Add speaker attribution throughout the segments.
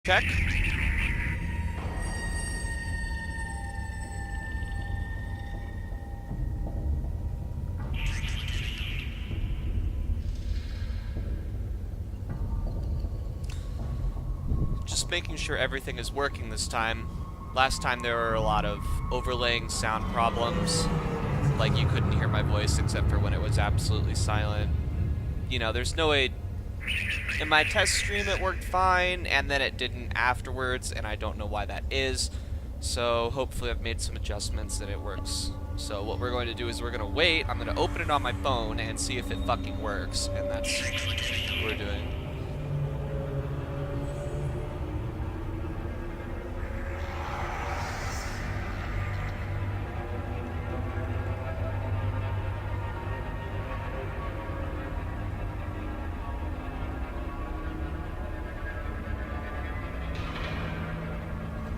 Speaker 1: Check. Just making sure everything is working this time. Last time there were a lot of overlaying sound problems. Like you couldn't hear my voice except for when it was absolutely silent. You know, there's no way... In my test stream it worked fine, and then it didn't afterwards, and I don't know why that is. So hopefully I've made some adjustments and it works. So what we're going to do is we're going to wait. I'm going to open it on my phone and see if it fucking works, and that's what we're doing.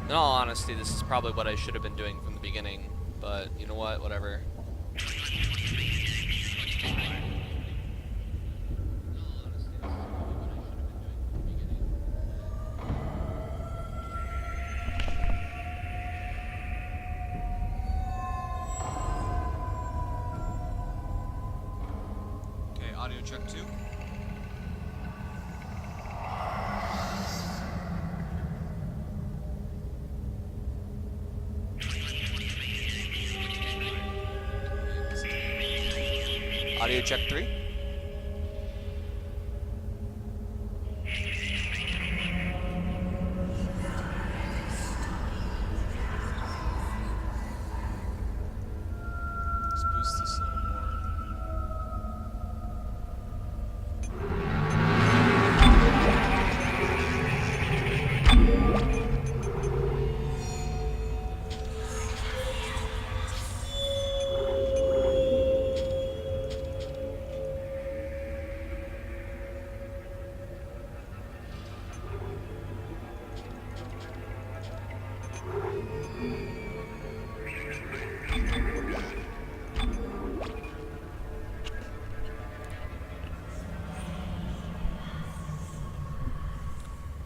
Speaker 1: In all honesty, this is probably what I should have been doing from the beginning, but you know what, whatever. Okay, audio check 2. Audio check 3. Let's boost this a little more.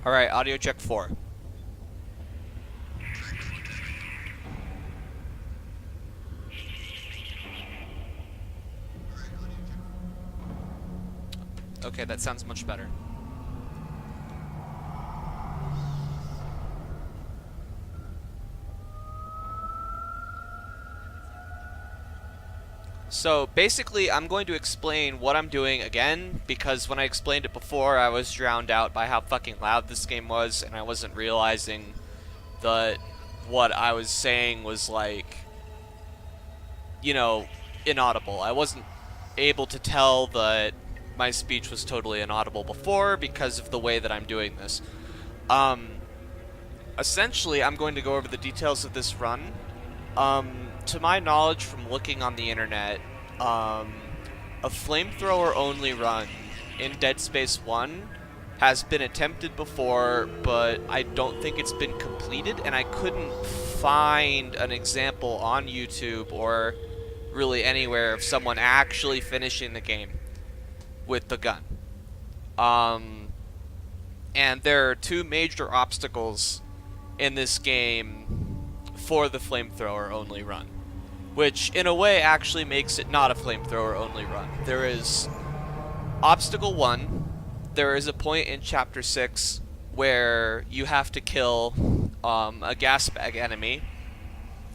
Speaker 1: Alright, audio check 4. Okay, that sounds much better. So basically, I'm going to explain what I'm doing again, because when I explained it before, I was drowned out by how fucking loud this game was, and I wasn't realizing that what I was saying was like, you know, inaudible. I wasn't able to tell that my speech was totally inaudible before because of the way that I'm doing this. Essentially, I'm going to go over the details of this run. To my knowledge from looking on the internet, a flamethrower only run in Dead Space 1 has been attempted before, but I don't think it's been completed, and I couldn't find an example on YouTube or really anywhere of someone actually finishing the game with the gun. And there are two major obstacles in this game for the flamethrower only run, which in a way actually makes it not a flamethrower only run. There is obstacle 1. There is a point in chapter 6 where you have to kill a gas bag enemy,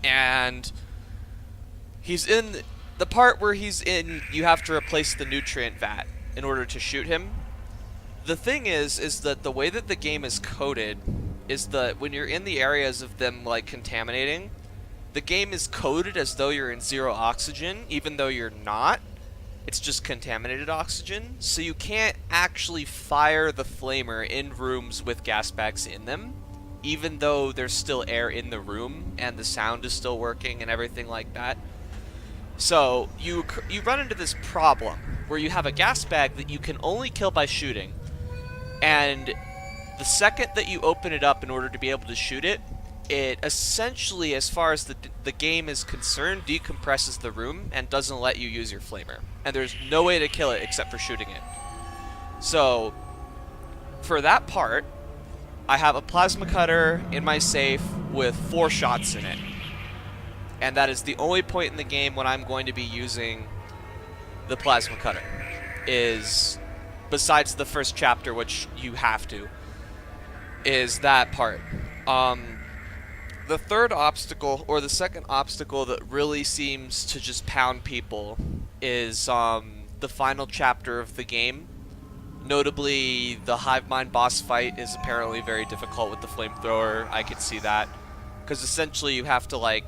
Speaker 1: and he's in the part where he's in, you have to replace the nutrient vat in order to shoot him. The thing is that the way that the game is coded is that when you're in the areas of them like contaminating, the game is coded as though you're in 0 oxygen, even though you're not. It's just contaminated oxygen, so you can't actually fire the flamer in rooms with gas bags in them, even though there's still air in the room and the sound is still working and everything like that. So you run into this problem where you have a gas bag that you can only kill by shooting, and the second that you open it up in order to be able to shoot it, it essentially, as far as the game is concerned, decompresses the room and doesn't let you use your flamer. And there's no way to kill it except for shooting it. So, for that part, I have a plasma cutter in my safe with 4 shots in it. And that is the only point in the game when I'm going to be using the plasma cutter. Is, besides the first chapter, which you have to, is that part. The third obstacle, or the second obstacle that really seems to just pound people, is the final chapter of the game. Notably, the hive mind boss fight is apparently very difficult with the flamethrower. I could see that. Because essentially you have to, like,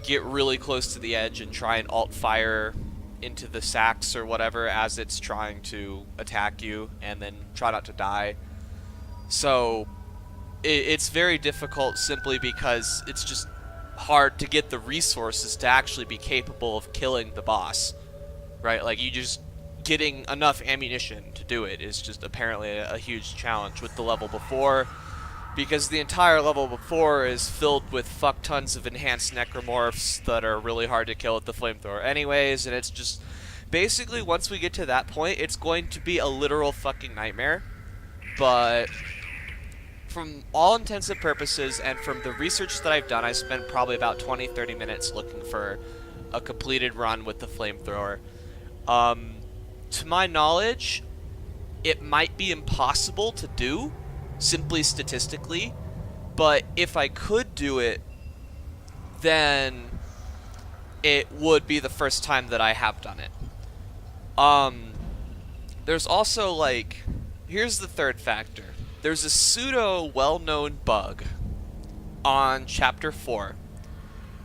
Speaker 1: get really close to the edge and try and alt fire into the sacks or whatever as it's trying to attack you, and then try not to die. So it's very difficult simply because it's just hard to get the resources to actually be capable of killing the boss, right? Like, you just getting enough ammunition to do it is just apparently a huge challenge with the level before, because the entire level before is filled with fuck tons of enhanced necromorphs that are really hard to kill with the flamethrower anyways, and it's just basically, once we get to that point, it's going to be a literal fucking nightmare. But from all intents and purposes, and from the research that I've done, I spent probably about 20-30 minutes looking for a completed run with the flamethrower. To my knowledge, it might be impossible to do, simply statistically, but if I could do it, then it would be the first time that I have done it. There's also, like, here's the third factor. There's a pseudo well-known bug on Chapter 4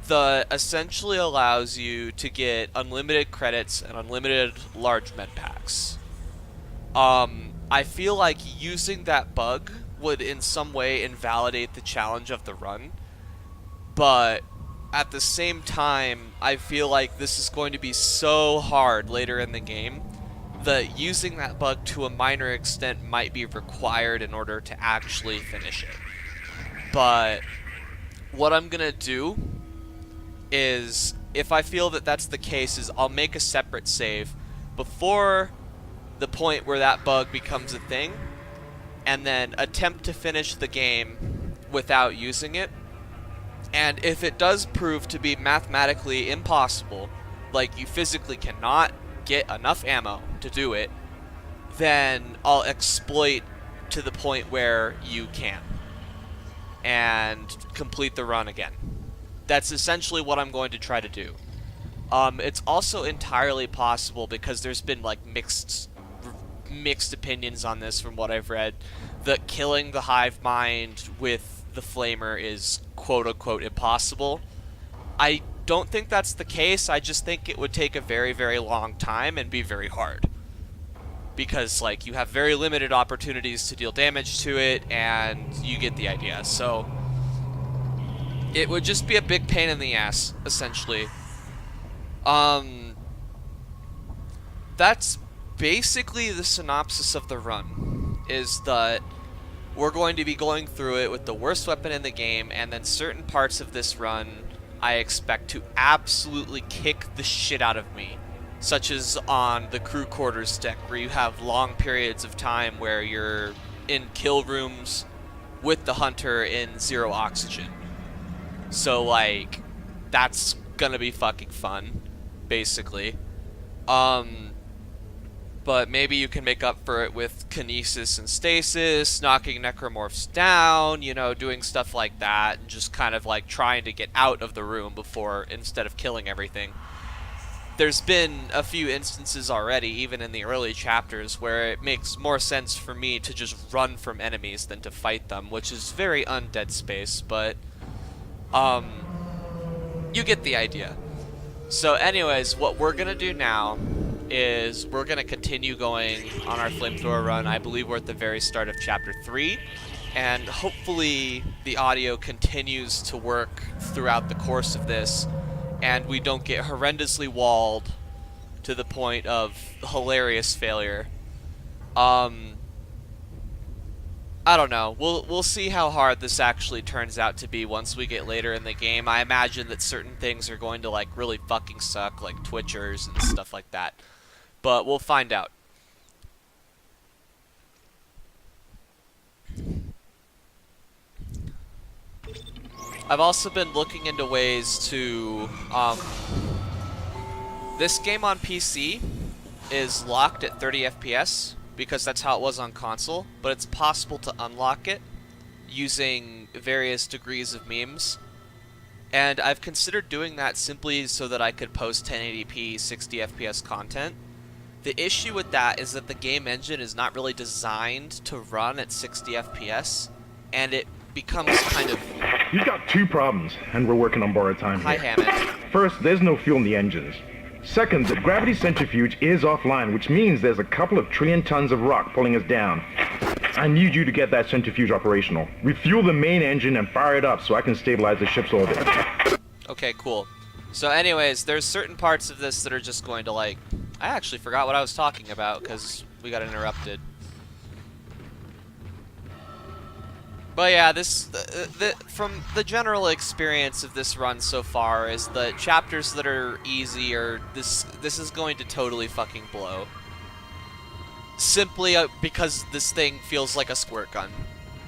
Speaker 1: that essentially allows you to get unlimited credits and unlimited large med packs. I feel like using that bug would in some way invalidate the challenge of the run, but at the same time, I feel like this is going to be so hard later in the game that using that bug to a minor extent might be required in order to actually finish it. But what I'm gonna do is, if I feel that that's the case, is I'll make a separate save before the point where that bug becomes a thing, and then attempt to finish the game without using it. And if it does prove to be mathematically impossible, like you physically cannot get enough ammo to do it, then I'll exploit to the point where you can, and complete the run again. That's essentially what I'm going to try to do. It's also entirely possible, because there's been like mixed opinions on this from what I've read, that killing the hive mind with the flamer is quote-unquote impossible. I don't think that's the case. I just think it would take a very, very long time and be very hard, because like you have very limited opportunities to deal damage to it, and you get the idea. So it would just be a big pain in the ass, essentially. That's basically the synopsis of the run, is that we're going to be going through it with the worst weapon in the game, and then certain parts of this run I expect to absolutely kick the shit out of me, such as on the crew quarters deck, where you have long periods of time where you're in kill rooms with the hunter in 0 oxygen. So like, that's gonna be fucking fun, basically. But maybe you can make up for it with kinesis and stasis, knocking necromorphs down, you know, doing stuff like that, and just kind of like trying to get out of the room before, instead of killing everything. There's been a few instances already, even in the early chapters, where it makes more sense for me to just run from enemies than to fight them, which is very un-Dead Space, but you get the idea. So anyways, what we're gonna do now is we're going to continue going on our flamethrower run. I believe we're at the very start of Chapter 3, and hopefully the audio continues to work throughout the course of this, and we don't get horrendously walled to the point of hilarious failure. I don't know. We'll see how hard this actually turns out to be once we get later in the game. I imagine that certain things are going to like really fucking suck, like twitchers and stuff like that. But we'll find out. I've also been looking into ways to, this game on PC is locked at 30 FPS because that's how it was on console, but it's possible to unlock it using various degrees of memes. And I've considered doing that simply so that I could post 1080p 60 FPS content. The issue with that is that the game engine is not really designed to run at 60 FPS, and it becomes kind of...
Speaker 2: You've got two problems, and we're working on borrowed time
Speaker 1: Hi,
Speaker 2: here.
Speaker 1: Hammett.
Speaker 2: First, there's no fuel in the engines. Second, the gravity centrifuge is offline, which means there's a couple of trillion tons of rock pulling us down. I need you to get that centrifuge operational. Refuel the main engine and fire it up so I can stabilize the ship's orbit.
Speaker 1: Okay, cool. So anyways, there's certain parts of this that are just going to, like... I actually forgot what I was talking about because we got interrupted. But yeah, from the general experience of this run so far is the chapters that are easy are this is going to totally fucking blow. Simply because this thing feels like a squirt gun.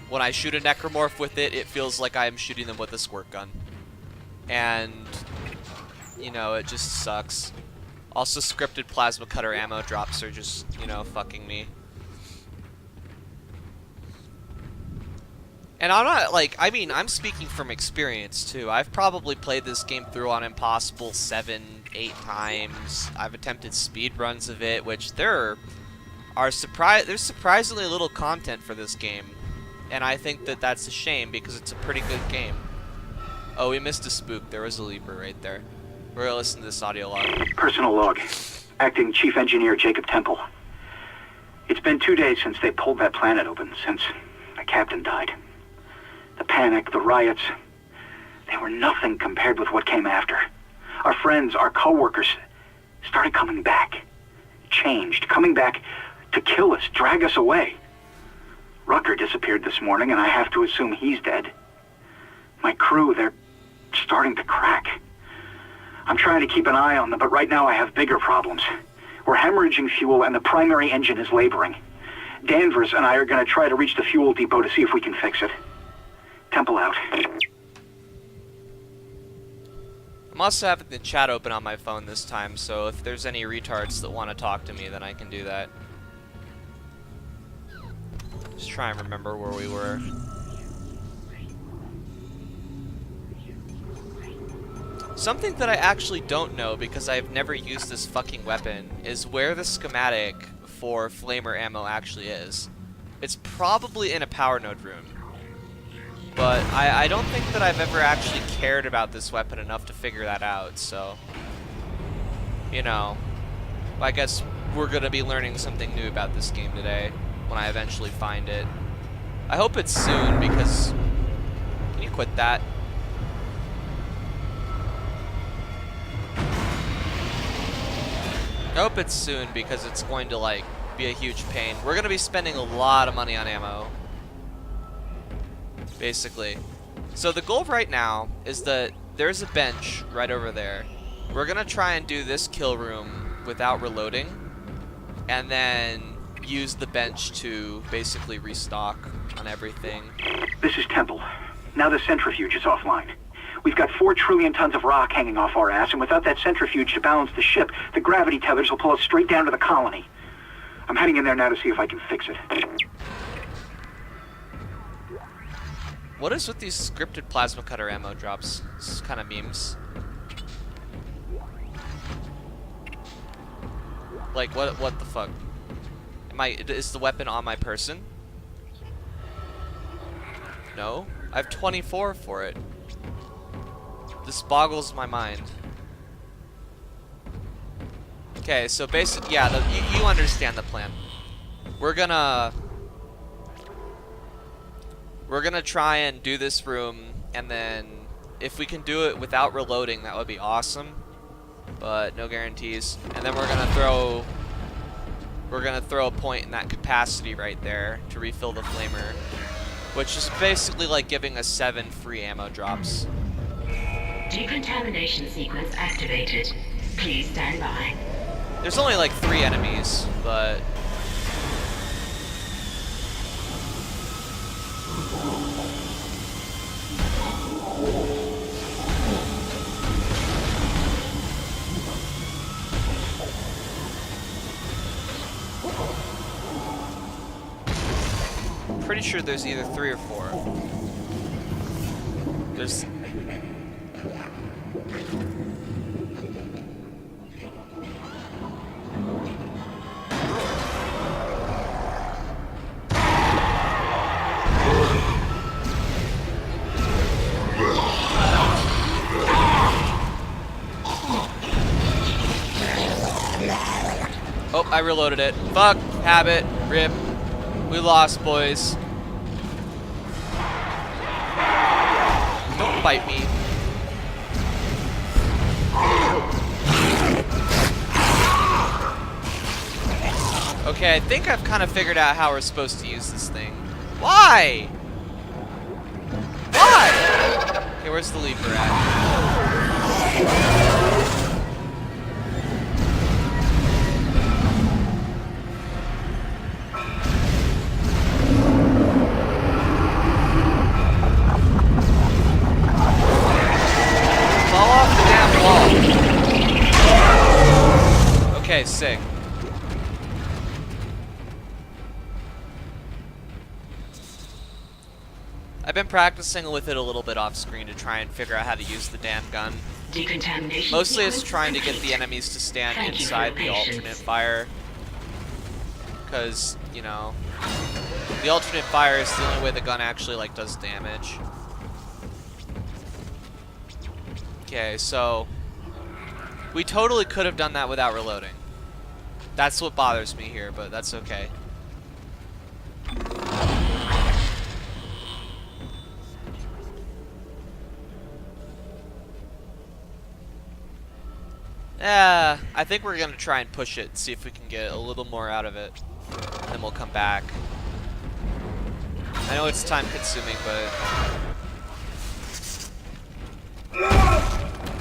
Speaker 1: When I shoot a necromorph with it, it feels like I am shooting them with a squirt gun. And, you know, it just sucks. Also, scripted plasma cutter ammo drops are just, you know, fucking me. And I'm not, like, I mean, I'm speaking from experience, too. I've probably played this game through on Impossible 7, 8 times. I've attempted speed runs of it, which there's surprisingly little content for this game. And I think that that's a shame, because it's a pretty good game. Oh, we missed a spook. There was a leaper right there. We're gonna listen to this audio log.
Speaker 3: Personal log. Acting Chief Engineer Jacob Temple. It's been 2 days since they pulled that planet open, since the captain died. The panic, the riots, they were nothing compared with what came after. Our friends, our co-workers, started coming back. Changed, coming back to kill us, drag us away. Rucker disappeared this morning, and I have to assume he's dead. My crew, they're starting to crack. I'm trying to keep an eye on them, but right now I have bigger problems. We're hemorrhaging fuel, and the primary engine is laboring. Danvers and I are going to try to reach the fuel depot to see if we can fix it. Temple out.
Speaker 1: I'm also having the chat open on my phone this time, so if there's any retards that want to talk to me, then I can do that. Just try and remember where we were. Something that I actually don't know, because I've never used this fucking weapon, is where the schematic for flamer ammo actually is. It's probably in a power node room. But I don't think that I've ever actually cared about this weapon enough to figure that out, so... You know, I guess we're gonna be learning something new about this game today, when I eventually find it. I hope it's soon, because... Can you quit that? I hope it's soon, because it's going to, like, be a huge pain. We're gonna be spending a lot of money on ammo. Basically. So the goal right now is that there's a bench right over there. We're gonna try and do this kill room without reloading, and then use the bench to basically restock on everything.
Speaker 3: This is Temple. Now the centrifuge is offline. We've got 4 trillion tons of rock hanging off our ass, and without that centrifuge to balance the ship, the gravity tethers will pull us straight down to the colony. I'm heading in there now to see if I can fix it.
Speaker 1: What is with these scripted plasma cutter ammo drops? This is kind of memes. Like, what the fuck? Is the weapon on my person? No? I have 24 for it. This boggles my mind. Okay, so basically, yeah, you understand the plan. We're gonna try and do this room, and then if we can do it without reloading, that would be awesome. But no guarantees. And then we're gonna throw a point in that capacity right there to refill the flamer, which is basically like giving us 7 free ammo drops.
Speaker 4: Decontamination sequence activated. Please stand by.
Speaker 1: There's only like 3 enemies, but pretty sure there's either 3 or 4. There's... Oh, I reloaded it. Fuck. Habit. Rip. We lost, boys. Don't bite me. Okay, I think I've kind of figured out how we're supposed to use this thing. Why? Why? Okay, where's the leaper at? Okay, sick. I've been practicing with it a little bit off screen to try and figure out how to use the damn gun. Mostly it's trying to get the enemies to stand inside the alternate fire. Because, you know, the alternate fire is the only way the gun actually, like, does damage. Okay, so we totally could have done that without reloading. That's what bothers me here, but that's okay. Yeah, I think we're gonna try and push it, see if we can get a little more out of it. Then we'll come back. I know it's time consuming, but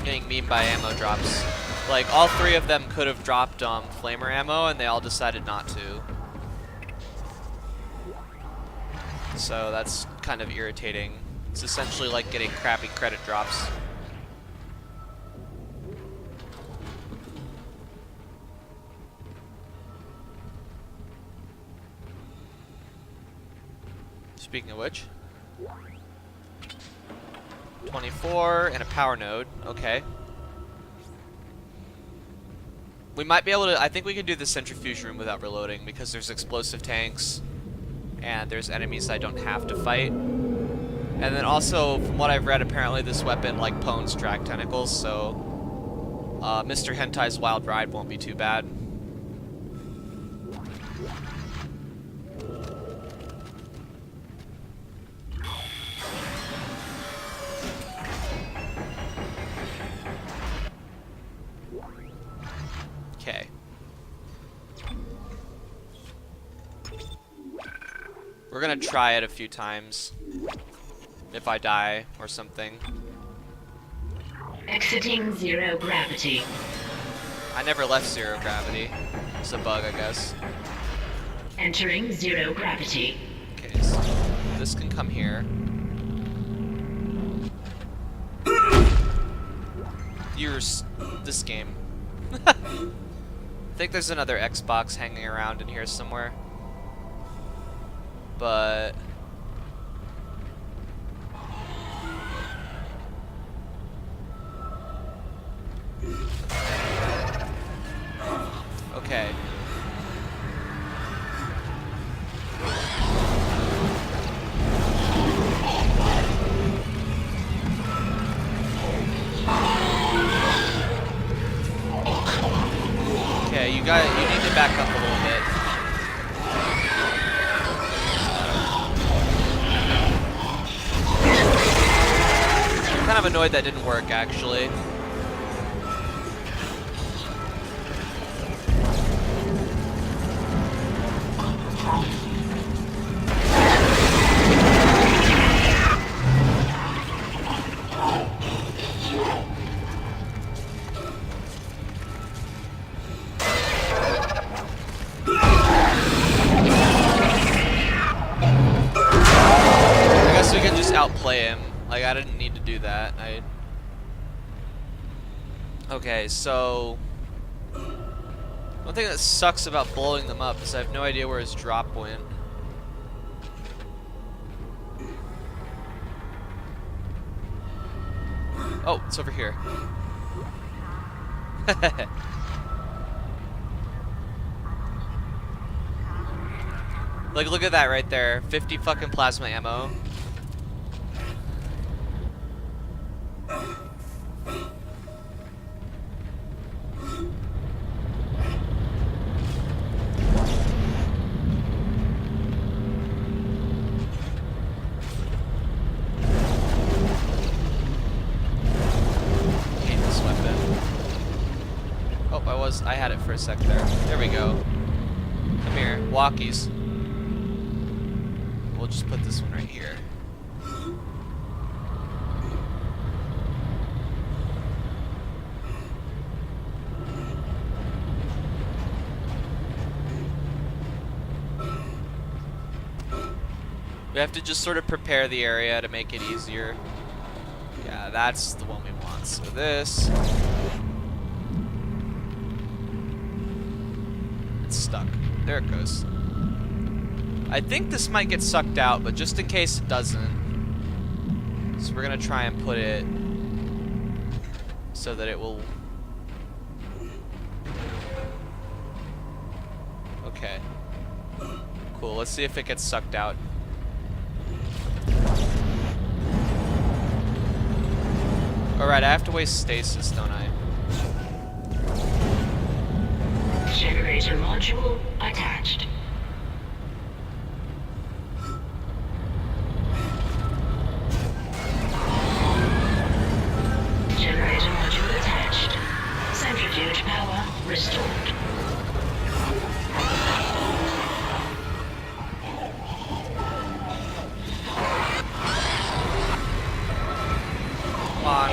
Speaker 1: getting memed by ammo drops. Like, all 3 of them could have dropped flamer ammo, and they all decided not to. So that's kind of irritating. It's essentially like getting crappy credit drops. Speaking of which, 24 and a power node. Okay. We might be able to, I think we can do the centrifuge room without reloading because there's explosive tanks and there's enemies I don't have to fight. And then also, from what I've read, apparently this weapon like pwns drag tentacles, so Mr. Hentai's Wild Ride won't be too bad. Okay. We're gonna try it a few times. If I die or something.
Speaker 4: Exiting 0 gravity.
Speaker 1: I never left 0 gravity. It's a bug, I guess.
Speaker 4: Entering 0 gravity.
Speaker 1: Okay, so this can come here. This game. I think there's another Xbox hanging around in here somewhere. But okay. Okay, you need to back up a little bit. I'm kind of annoyed that didn't work, actually. I guess we can just outplay him. Like, I didn't need to do that. Okay, so one thing that sucks about blowing them up is I have no idea where his drop went. Oh, it's over here. Like, look at that right there. 50 fucking plasma ammo. Hate this weapon. Oh, I had it for a sec there. There we go. Come here, walkies. We'll just put this one right here. We have to just sort of prepare the area to make it easier. Yeah, that's the one we want. So this... It's stuck. There it goes. I think this might get sucked out, but just in case it doesn't. So we're gonna try and put it so that it will... Okay. Cool, let's see if it gets sucked out. Alright, I have to waste stasis, don't I?
Speaker 4: Generator module attached. Generator module attached. Centrifuge power restored.
Speaker 1: Come on.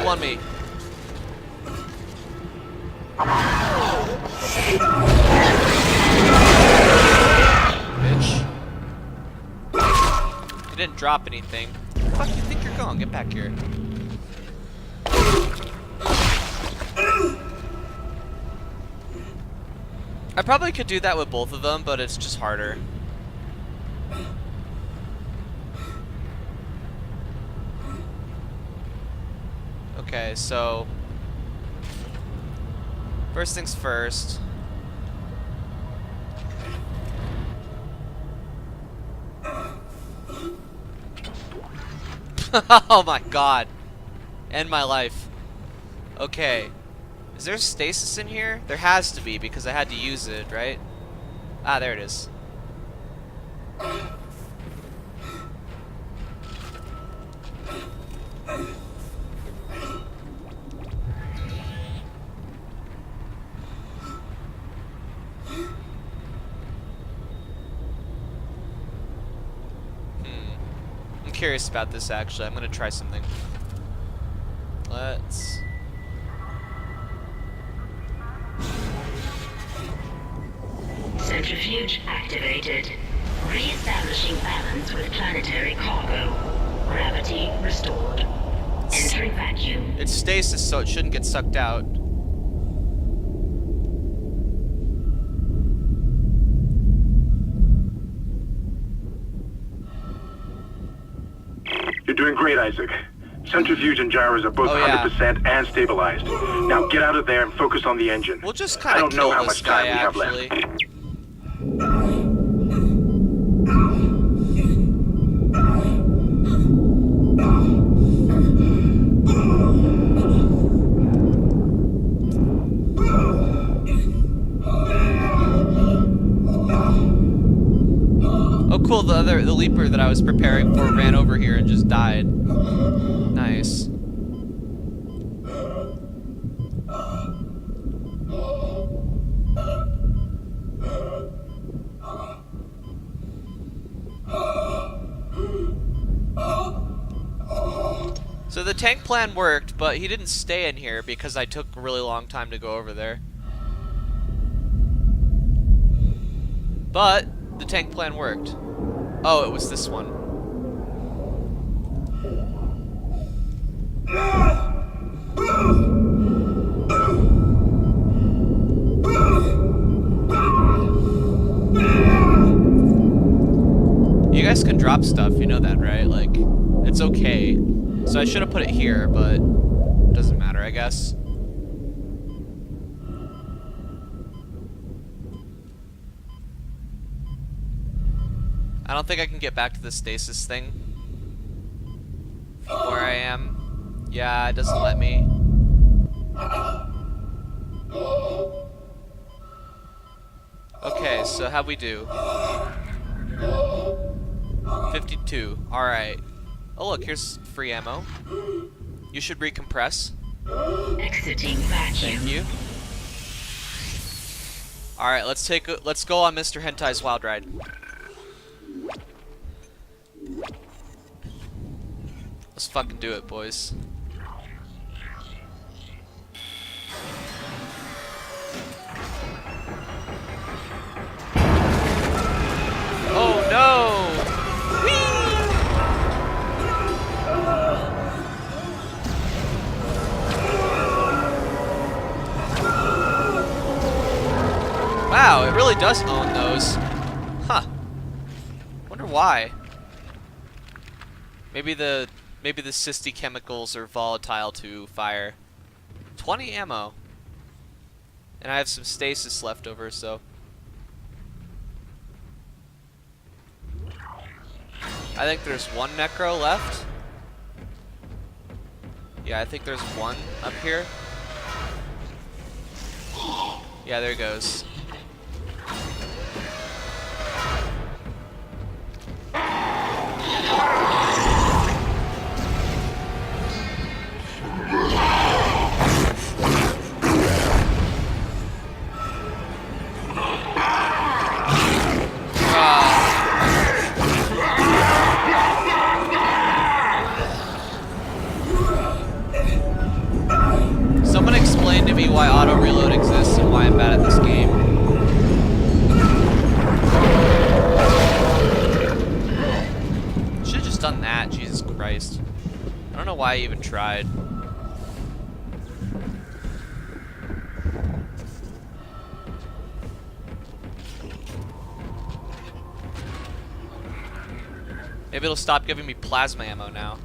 Speaker 1: On me. Bitch. You didn't drop anything. Where the fuck do you think you're going? Get back here. I probably could do that with both of them, but it's just harder. Okay, so first things first. Oh my god. End my life. Okay. Is there stasis in here? There has to be because I had to use it, right? Ah, there it is. I'm curious about this actually. I'm gonna try something. Let's...
Speaker 4: Centrifuge activated. Re-establishing balance with planetary cargo. Gravity restored. Entering vacuum.
Speaker 1: It's stasis, so it shouldn't get sucked out.
Speaker 2: You're doing great, Isaac. Centrifuge and gyros are both 100% and stabilized. Now get out of there and focus on the engine.
Speaker 1: We'll just
Speaker 2: I
Speaker 1: kind
Speaker 2: don't
Speaker 1: of
Speaker 2: know
Speaker 1: kill
Speaker 2: how
Speaker 1: this
Speaker 2: much
Speaker 1: guy,
Speaker 2: time we have
Speaker 1: actually.
Speaker 2: left.
Speaker 1: Oh, cool! The leaper that I was preparing for ran over here and just died. Nice. So the tank plan worked, but he didn't stay in here because I took a really long time to go over there. But the tank plan worked. Oh, it was this one. You guys can drop stuff, you know that, right? Like, it's okay. So I should have put it here, but it doesn't matter, I guess. I don't think I can get back to the stasis thing from where I am. Yeah, it doesn't let me. Okay, so how'd we do? 52. Alright. Oh look, here's free ammo. You should recompress.
Speaker 4: Exiting vacuum.
Speaker 1: Thank you. Alright, let's go on Mr. Hentai's wild ride. Let's fucking do it, boys. Oh no! Wow, it really does own those. Huh. Wonder why. Maybe the cysty chemicals are volatile to fire. 20 ammo. And I have some stasis left over, so. I think there's one necro left. Yeah, I think there's one up here. Yeah, there it goes. Someone explain to me why auto reload exists and why I'm bad at this game. Should've just done that, Jesus Christ. I don't know why I even tried. Maybe it'll stop giving me plasma ammo now.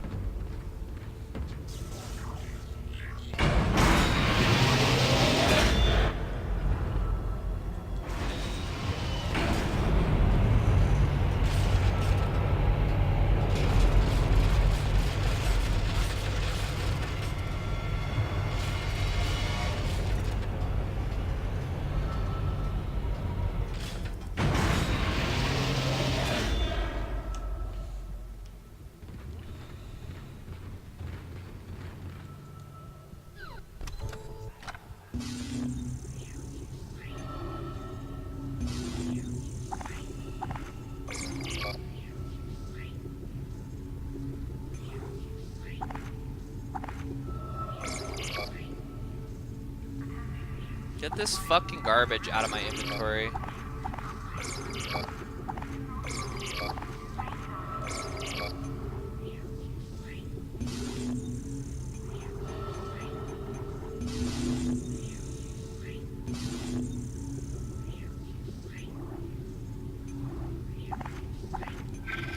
Speaker 1: Get this fucking garbage out of my inventory.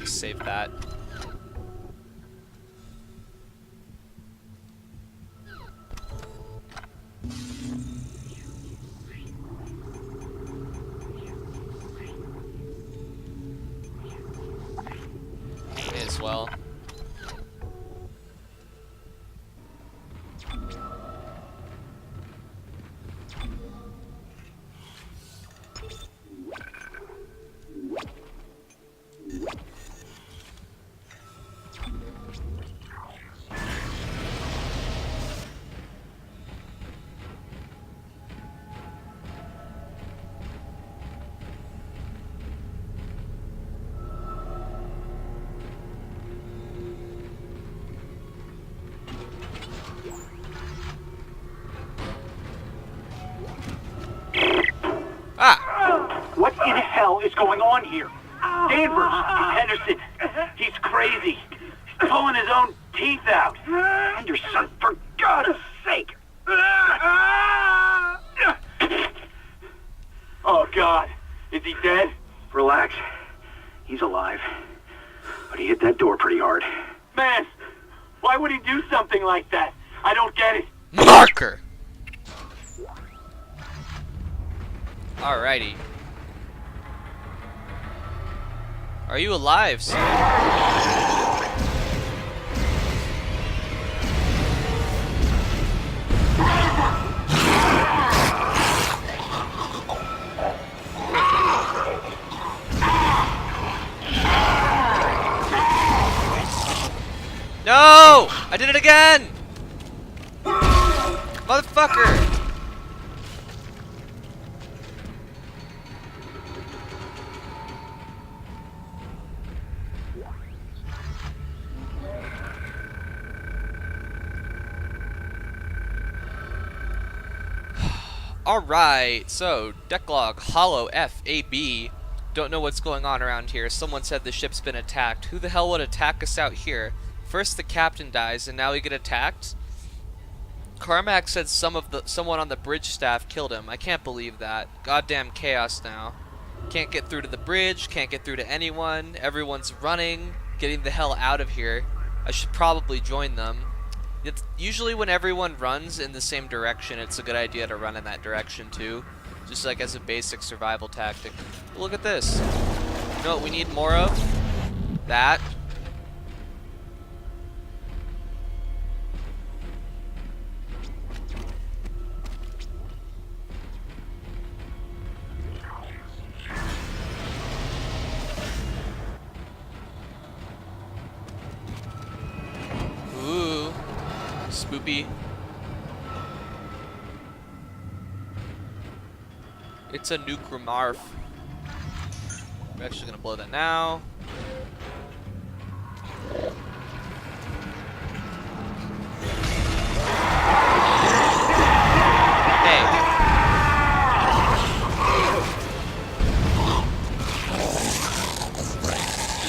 Speaker 1: Save that. May as well.
Speaker 3: is going on here? Danvers, Henderson, he's crazy. He's pulling his own teeth out. Henderson, for God's sake. Oh, God. Is he dead? Relax. He's alive. But he hit that door pretty hard. Man, why would he do something like that? I don't get it.
Speaker 1: Marker! Alrighty. Are you alive, sir? No! I did it again! Motherfucker! Alright, so, decklog, hollow, FAB. Don't know what's going on around here. Someone said the ship's been attacked. Who the hell would attack us out here? First the captain dies, and now we get attacked? Carmack said someone on the bridge staff killed him. I can't believe that. Goddamn chaos now. Can't get through to the bridge, can't get through to anyone. Everyone's running, getting the hell out of here. I should probably join them. Usually when everyone runs in the same direction, it's a good idea to run in that direction too. Just like as a basic survival tactic. But look at this. You know what we need more of? That. Ooh. Spoopy. It's a nuke remarf. We're actually gonna blow that now. Hey.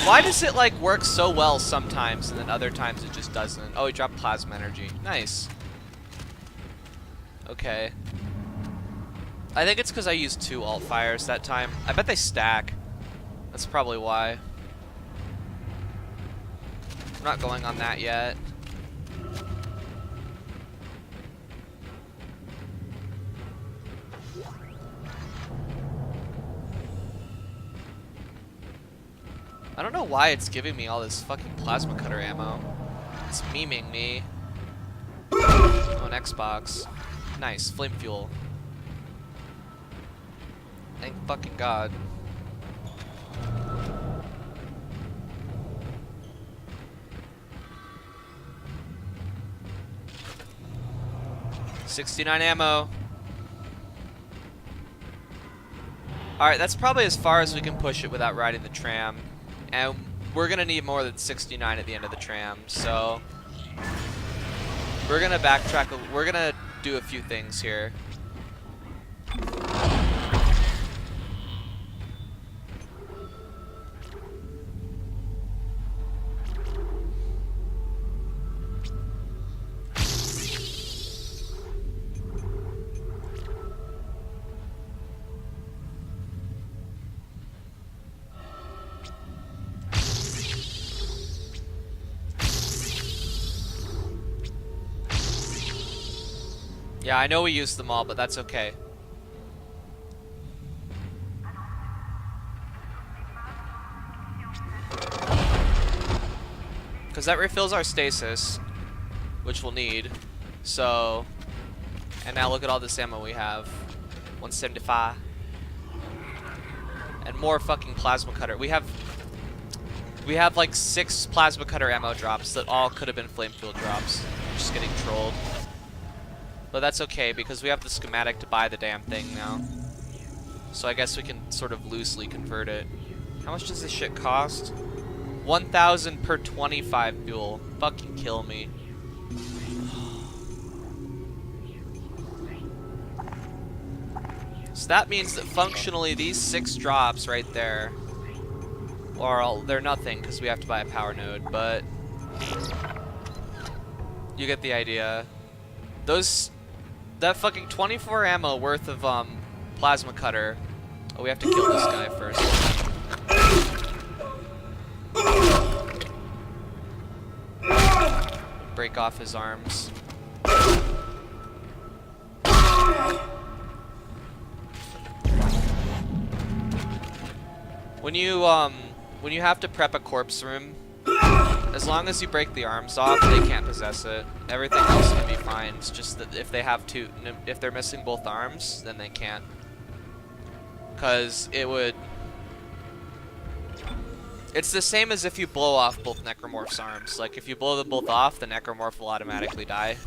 Speaker 1: Why does it like work so well sometimes and then other times it just doesn't? Oh, he dropped plasma energy. Nice. Okay. I think it's because I used 2 alt fires that time. I bet they stack. That's probably why. I'm not going on that yet. I don't know why it's giving me all this fucking plasma cutter ammo. It's memeing me. Oh, an Xbox. Nice. Flame fuel. Thank fucking God. $69 ammo. Alright, that's probably as far as we can push it without riding the tram. And we're gonna need more than 69 at the end of the tram, so we're gonna backtrack. We're gonna do a few things here. Yeah, I know we used them all, but that's okay. Because that refills our stasis, which we'll need. So, and now look at all this ammo we have. 175. And more fucking plasma cutter. We have like 6 plasma cutter ammo drops that all could have been flame fuel drops. Just getting trolled. But that's okay, because we have the schematic to buy the damn thing now. So I guess we can sort of loosely convert it. How much does this shit cost? 1,000 per 25 fuel. Fucking kill me. So that means that functionally these 6 drops right there, or they're nothing because we have to buy a power node, but you get the idea. That fucking 24 ammo worth of plasma cutter. Oh, we have to kill this guy first. Break off his arms. When you have to prep a corpse room, as long as you break the arms off, they can't possess it. Everything else can be fine. It's just that if they're missing both arms, then they can't. Cause it's the same as if you blow off both Necromorph's arms. Like if you blow them both off, the Necromorph will automatically die.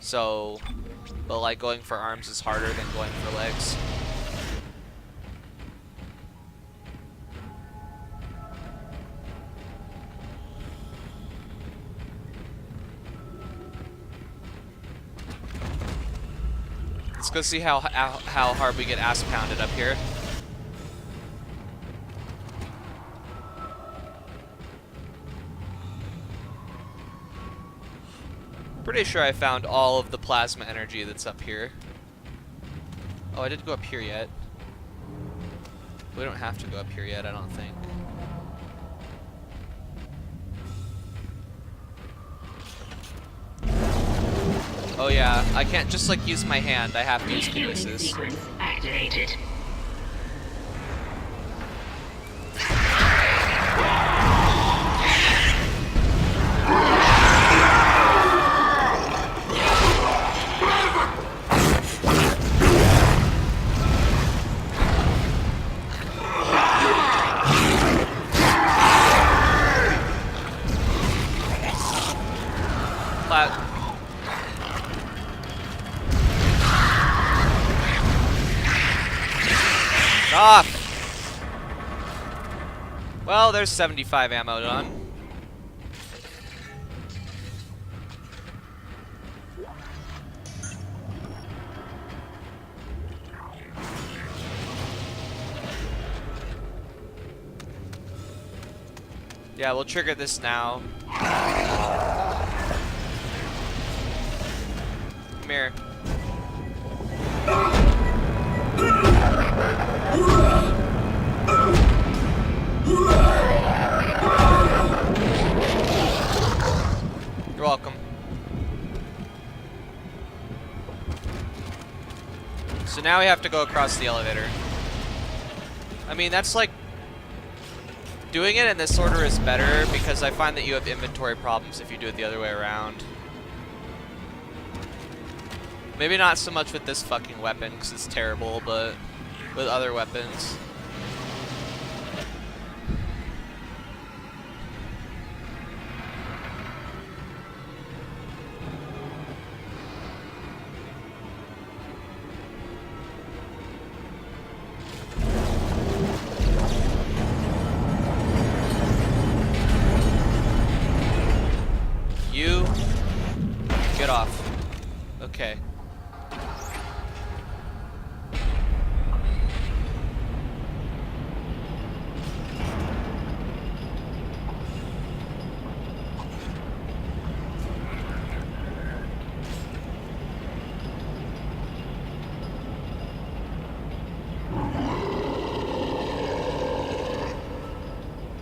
Speaker 1: So, but like going for arms is harder than going for legs. Let's go see how hard we get ass pounded up here. Pretty sure I found all of the plasma energy that's up here. Oh, I didn't go up here yet. We don't have to go up here yet, I don't think. Oh yeah, I can't just like use my hand, I have to use kinesis.
Speaker 4: Sequence activated.
Speaker 1: Off! Well, there's 75 ammo done. Yeah, we'll trigger this now. Come here. You're welcome. So now we have to go across the elevator. I mean, that's like... Doing it in this order is better because I find that you have inventory problems if you do it the other way around. Maybe not so much with this fucking weapon because it's terrible, but with other weapons. You get off. Okay.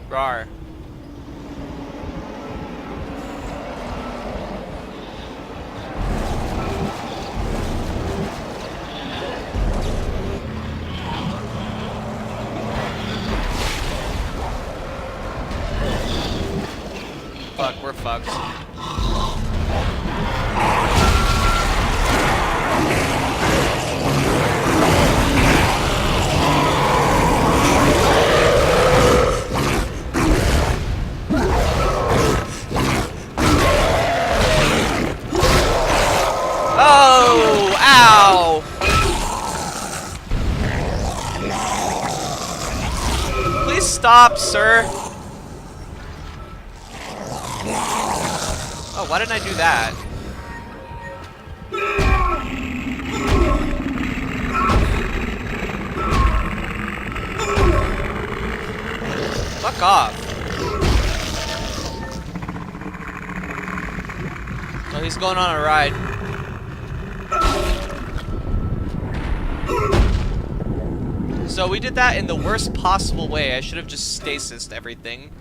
Speaker 1: Rar. Fuck, we're fucked. Oh, ow! Please stop, sir. Oh, why didn't I do that? Fuck off. Oh, he's going on a ride. So we did that in the worst possible way. I should have just stasised everything.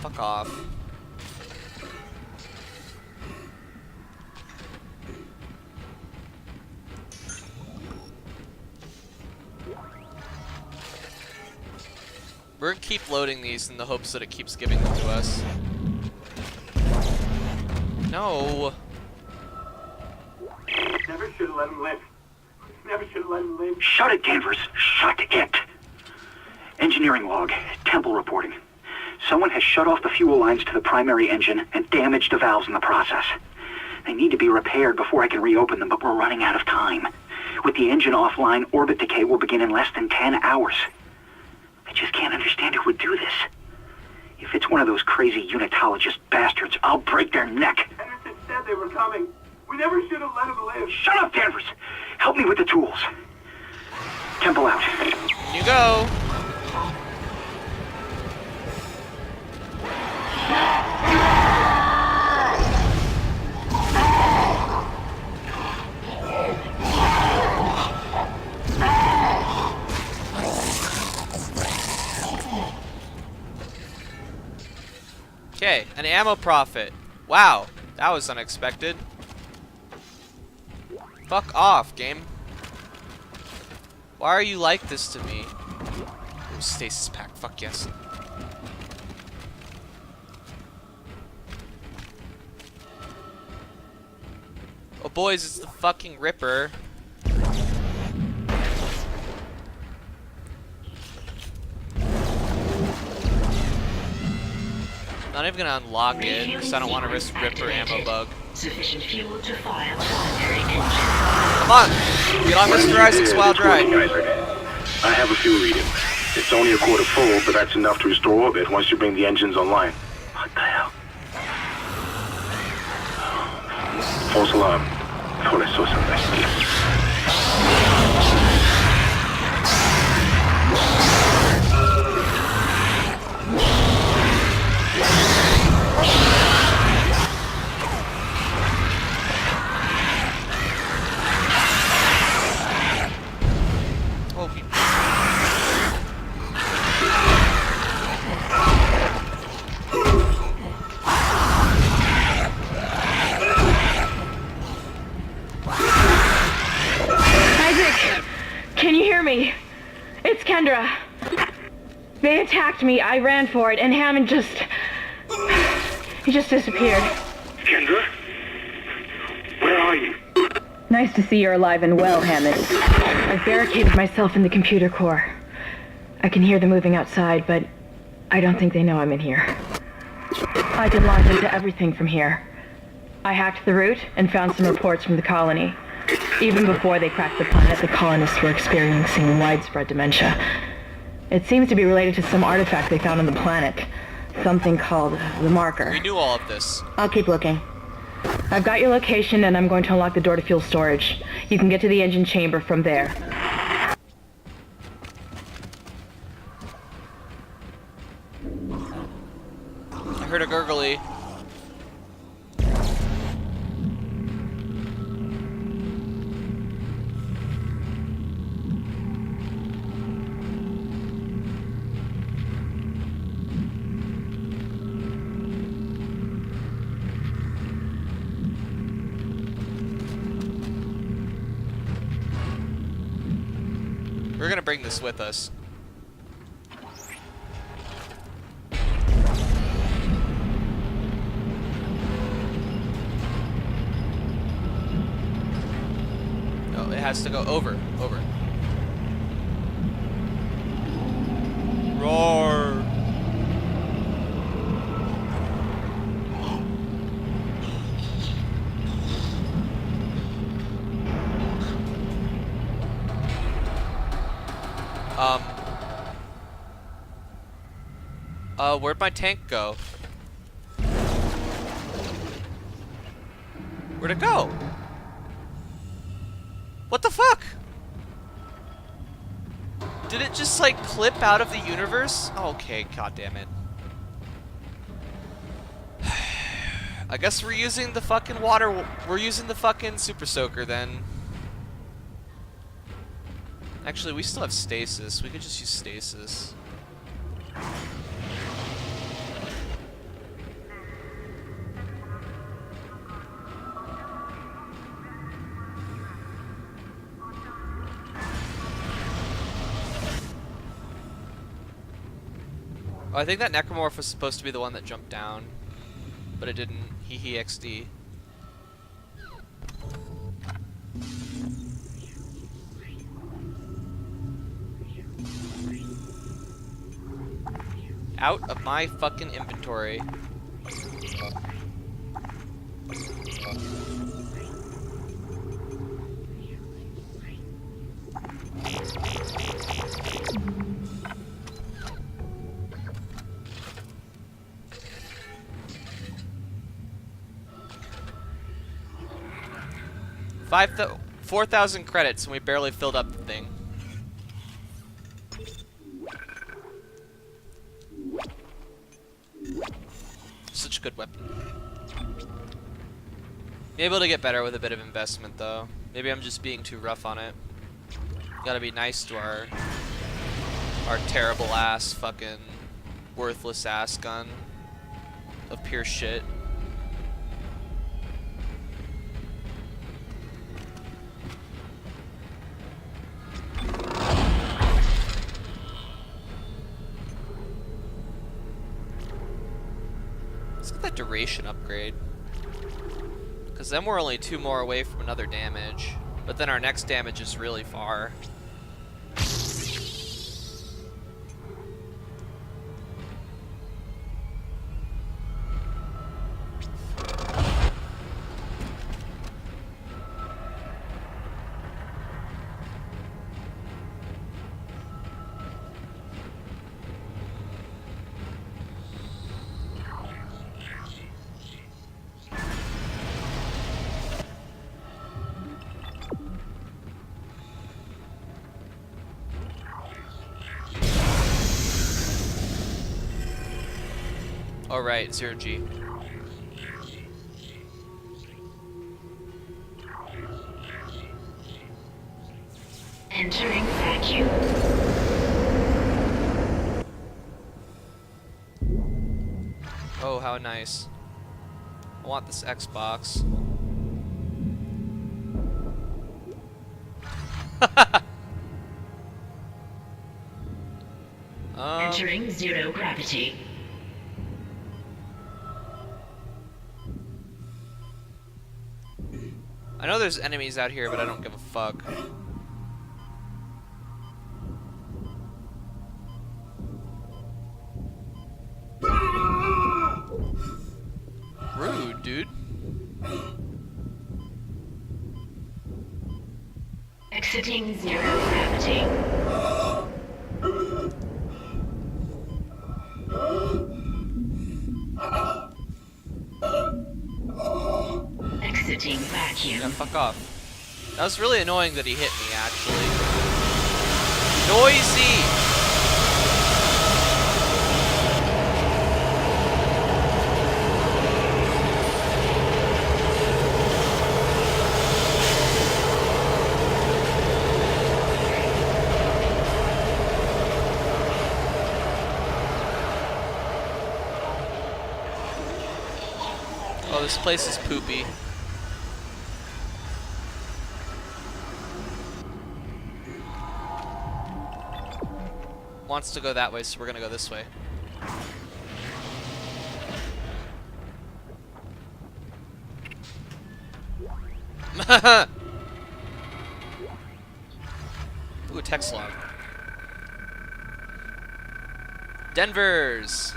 Speaker 1: Fuck off. We're gonna keep loading these in the hopes that it keeps giving them to us. No.
Speaker 3: Never should have let him live. Never should have let him live. Shut it, Danvers. Shut it. Engineering log. Temple reporting. Someone has shut off the fuel lines to the primary engine and damaged the valves in the process. They need to be repaired before I can reopen them, but we're running out of time. With the engine offline, orbit decay will begin in less than 10 hours. I just can't understand who would do this. If it's one of those crazy unitologist bastards, I'll break their neck.
Speaker 5: Henderson said they were coming. We never should have let him live.
Speaker 3: Shut up, Danvers! Help me with the tools. Temple out.
Speaker 1: In you go. Okay, an ammo profit. Wow, that was unexpected. Fuck off, game. Why are you like this to me? Ooh, stasis pack, fuck yes. Oh boys, it's the fucking Ripper. Not even gonna unlock it, because I don't want to risk Ripper ammo bug.
Speaker 4: Sufficient fuel to fire primary engine.
Speaker 1: Come on! Get on Mr. Isaac's wild ride.
Speaker 6: I have a fuel reading. It's only a quarter full, but that's enough to restore orbit once you bring the engines online. What the hell? False alarm. Thought I saw something.
Speaker 7: Can you hear me? It's Kendra. They attacked me, I ran for it, and Hammond he just disappeared.
Speaker 6: Kendra? Where are you?
Speaker 7: Nice to see you're alive and well, Hammond. I've barricaded myself in the computer core. I can hear them moving outside, but I don't think they know I'm in here. I can launch into everything from here. I hacked the route and found some reports from the colony. Even before they cracked the planet, the colonists were experiencing widespread dementia. It seems to be related to some artifact they found on the planet. Something called the Marker.
Speaker 1: We knew all of this.
Speaker 7: I'll keep looking. I've got your location and I'm going to unlock the door to fuel storage. You can get to the engine chamber from there.
Speaker 1: I heard a gurgly. We're gonna bring this with us. Oh, it has to go over. Roar! Where'd my tank go? Where'd it go? What the fuck? Did it just, like, clip out of the universe? Okay, god damn it. I guess we're using the fucking water... We're using the fucking Super Soaker, then. Actually, we still have stasis. We could just use stasis. Oh, I think that Necromorph was supposed to be the one that jumped down. But it didn't. Hee hee XD. Out of my fucking inventory. $4,000 credits, and we barely filled up the thing. Such a good weapon. Be able to get better with a bit of investment, though. Maybe I'm just being too rough on it. Gotta be nice to our terrible ass, fucking worthless ass gun of pure shit. That duration upgrade, because then we're only 2 more away from another damage, but then our next damage is really far. Oh right, 0G.
Speaker 4: Entering vacuum.
Speaker 1: Oh, how nice. I want this Xbox.
Speaker 4: Entering zero gravity.
Speaker 1: I know there's enemies out here, but I don't give a fuck. Rude, dude.
Speaker 4: Exiting zero gravity. Exiting vacuum.
Speaker 1: Yeah, fuck off. That was really annoying that he hit me, actually. Noisy! Oh, this place is poopy. Wants to go that way, so we're gonna go this way. Ooh, text log. Danvers.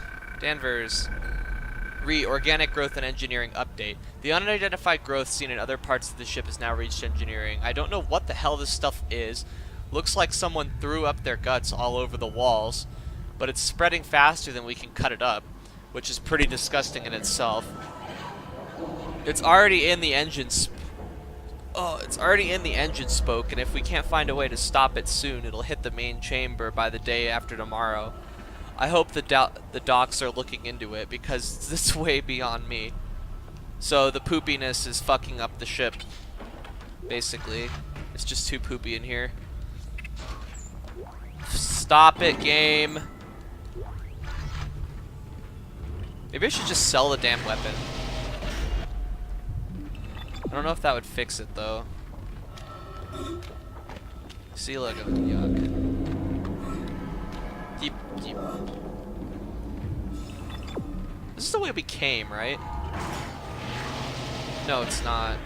Speaker 1: Organic growth and engineering update. The unidentified growth seen in other parts of the ship has now reached engineering. I don't know what the hell this stuff is. Looks like someone threw up their guts all over the walls, but it's spreading faster than we can cut it up, which is pretty disgusting in itself. It's already in the engines. Oh, it's already in the engine spoke, and if we can't find a way to stop it soon, it'll hit the main chamber by the day after tomorrow. I hope the docs are looking into it, because it's way beyond me. So the poopiness is fucking up the ship, basically. It's just too poopy in here. Stop it, game. Maybe I should just sell the damn weapon. I don't know if that would fix it, though. See, look, yuck. Deep. This is the way we came, right? No, it's not.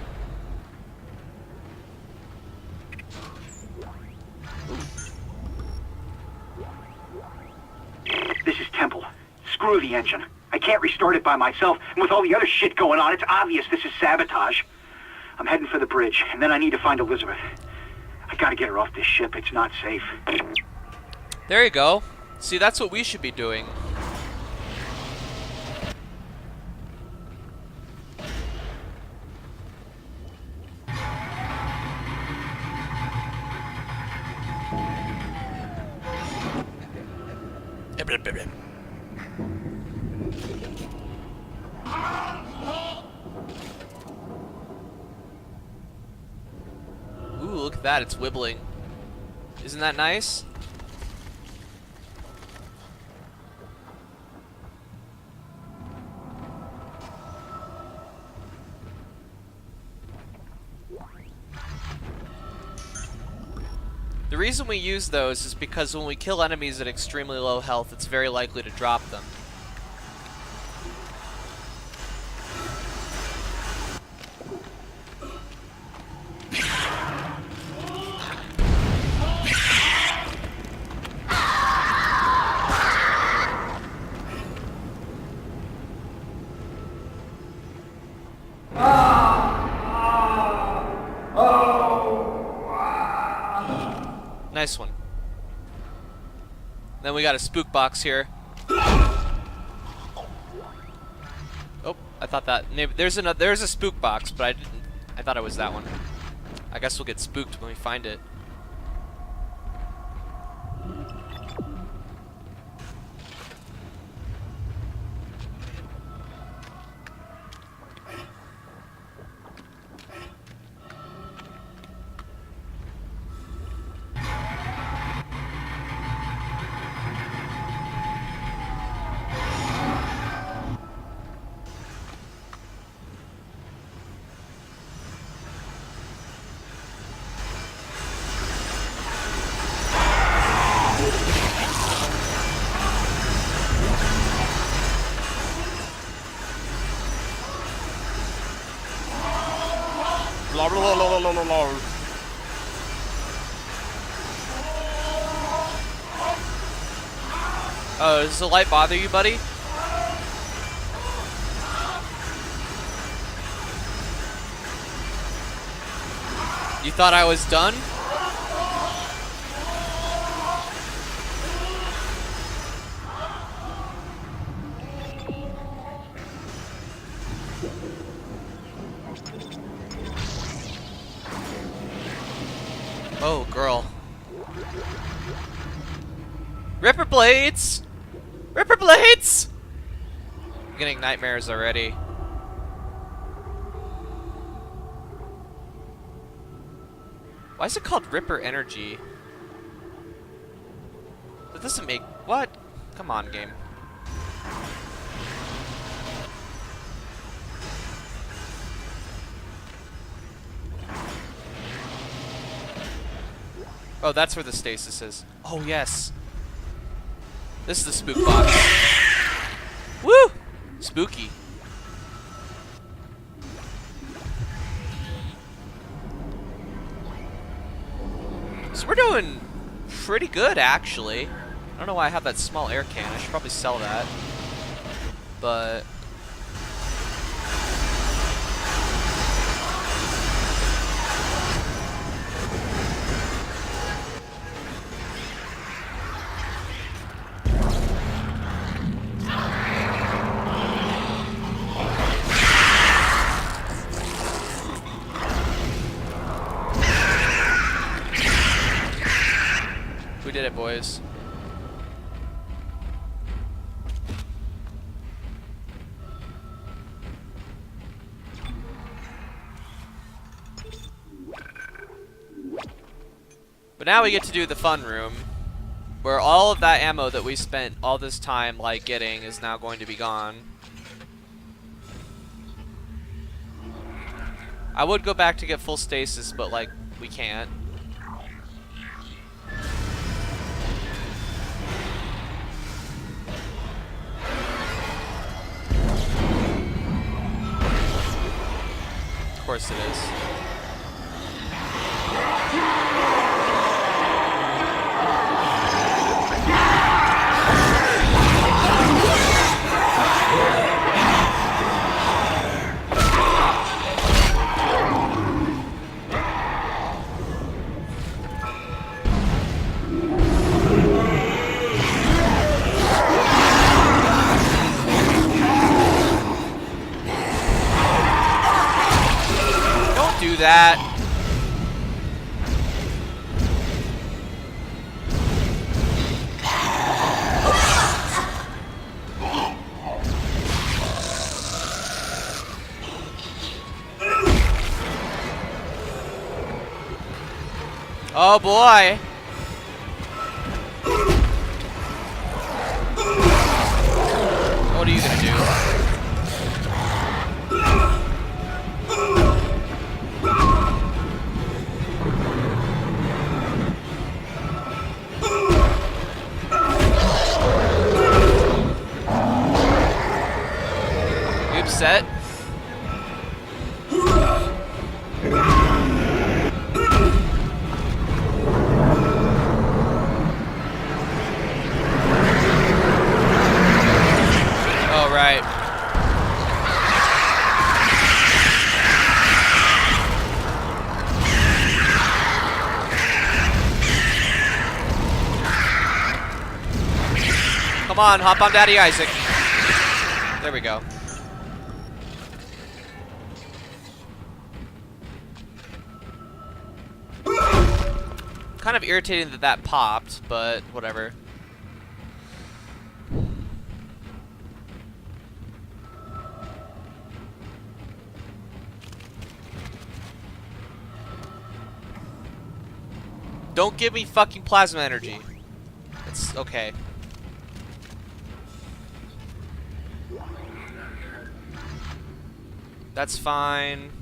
Speaker 3: This is Temple. Screw the engine. I can't restart it by myself, and with all the other shit going on, it's obvious this is sabotage. I'm heading for the bridge, and then I need to find Elizabeth. I gotta get her off this ship. It's not safe.
Speaker 1: There you go. See, that's what we should be doing. Ooh, look at that, it's wibbling. Isn't that nice? The reason we use those is because when we kill enemies at extremely low health, it's very likely to drop them. Nice one. Then we got a spook box here. Oh, I thought that there's a spook box, but I didn't. I thought it was that one. I guess we'll get spooked when we find it. Blah, blah, blah, blah, blah, blah, blah. Oh, does the light bother you, buddy? You thought I was done? Oh, girl. Ripper blades! Ripper blades! I'm getting nightmares already. Why is it called Ripper Energy? That doesn't make... What? Come on, game. Oh, that's where the stasis is. Oh, yes. This is the spook box. Woo! Spooky. So we're doing pretty good, actually. I don't know why I have that small air can. I should probably sell that. But... boys. But now we get to do the fun room, where all of that ammo that we spent all this time, like, getting is now going to be gone. I would go back to get full stasis, but, like, we can't. Of course it is. Don't do that. Oh boy. What are you gonna do? You upset? Oh, right. Come on, hop on Daddy Isaac. There we go. Kind of irritating that that popped, but whatever. Don't give me fucking plasma energy. It's okay. That's fine.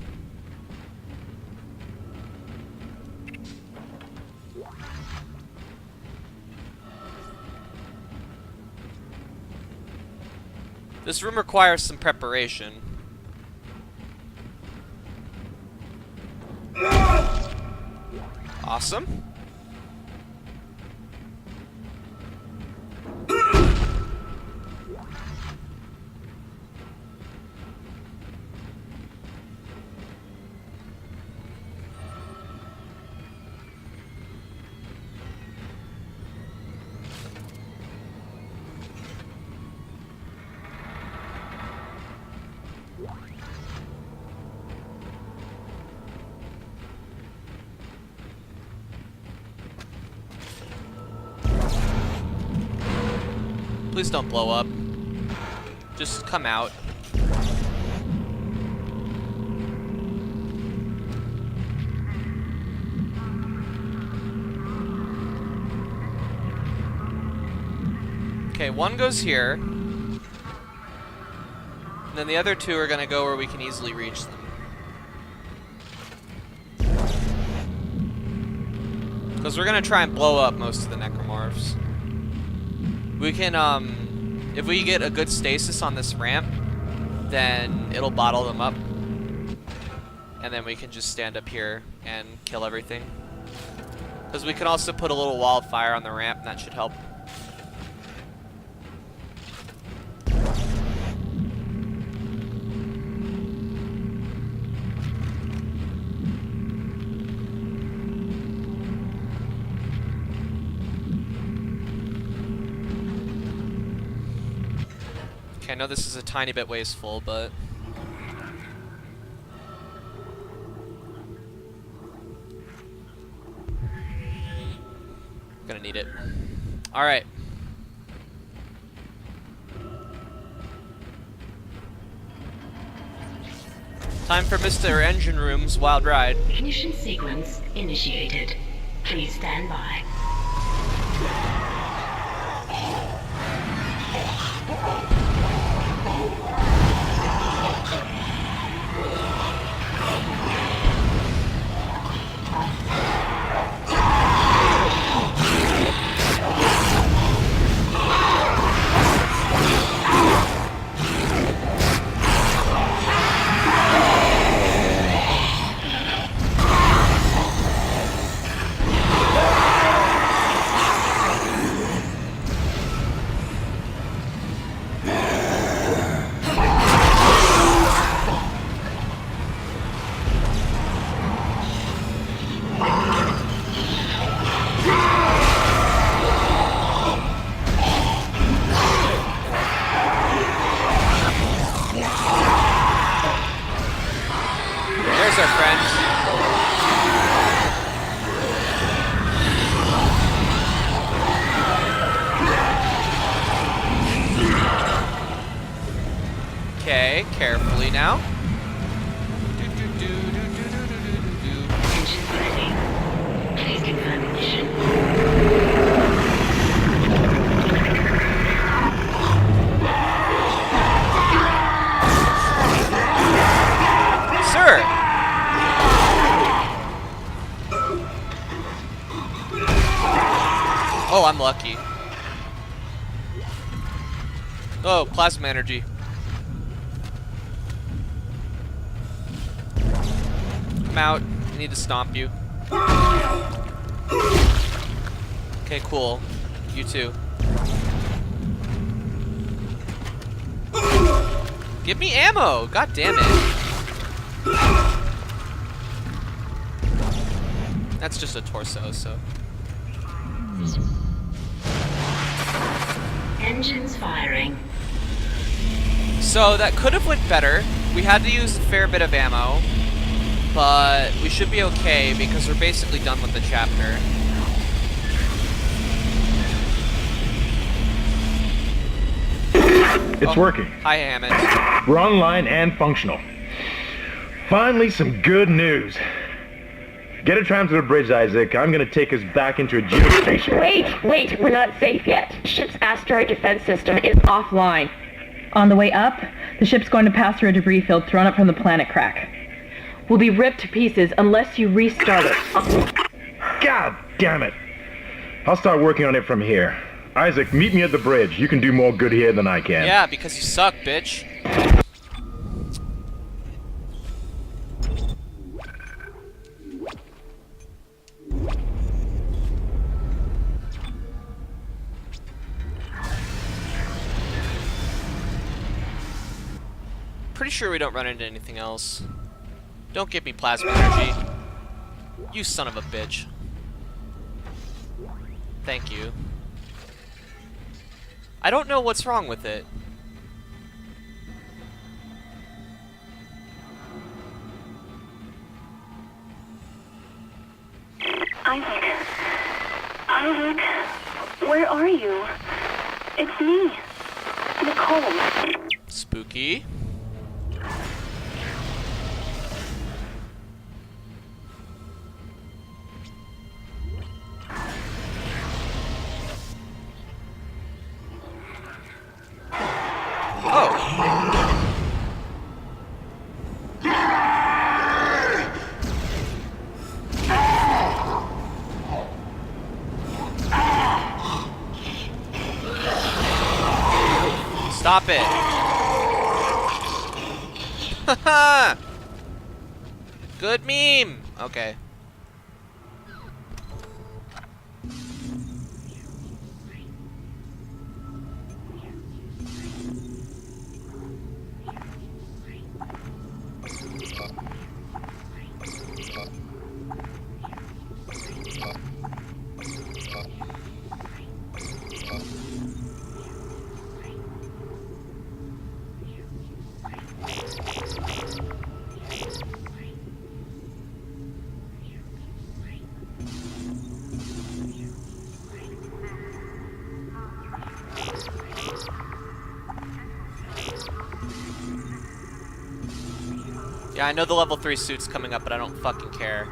Speaker 1: This room requires some preparation. Awesome. Please don't blow up. Just come out. Okay, one goes here. And then the other two are gonna go where we can easily reach them. Because we're gonna try and blow up most of the necromorphs. We can, if we get a good stasis on this ramp, then it'll bottle them up. And then we can just stand up here and kill everything. Because we can also put a little wildfire on the ramp, and that should help. Okay, I know this is a tiny bit wasteful, but... gonna need it. Alright. Time for Mr. Engine Room's wild ride.
Speaker 4: Ignition sequence initiated. Please stand by.
Speaker 1: There's our friend. Okay, carefully now.
Speaker 4: Engines ready. Please confirm ignition.
Speaker 1: Sir! Oh, I'm lucky. Oh, plasma energy. Come out. I need to stomp you. Okay, cool. You too. Give me ammo! God damn it. That's just a torso, so.
Speaker 4: Engines firing.
Speaker 1: So that could have went better. We had to use a fair bit of ammo, but we should be okay because we're basically done with the chapter.
Speaker 2: It's working.
Speaker 1: Hi, Hammond.
Speaker 2: We're online and functional. Finally, some good news. Get a tram to the bridge, Isaac. I'm gonna take us back into a geostation.
Speaker 7: Wait, we're not safe yet. Ship's asteroid defense system is offline. On the way up, the ship's going to pass through a debris field thrown up from the planet crack. We'll be ripped to pieces unless you restart it.
Speaker 2: God damn it. I'll start working on it from here. Isaac, meet me at the bridge. You can do more good here than I can.
Speaker 1: Yeah, because you suck, bitch. Pretty sure we don't run into anything else. Don't give me plasma energy. You son of a bitch. Thank you. I don't know what's wrong with it.
Speaker 8: Isaac, where are you? It's me, Nicole.
Speaker 1: Spooky. Stop it. Haha. Good meme. Okay. Yeah, I know the level 3 suit's coming up, but I don't fucking care.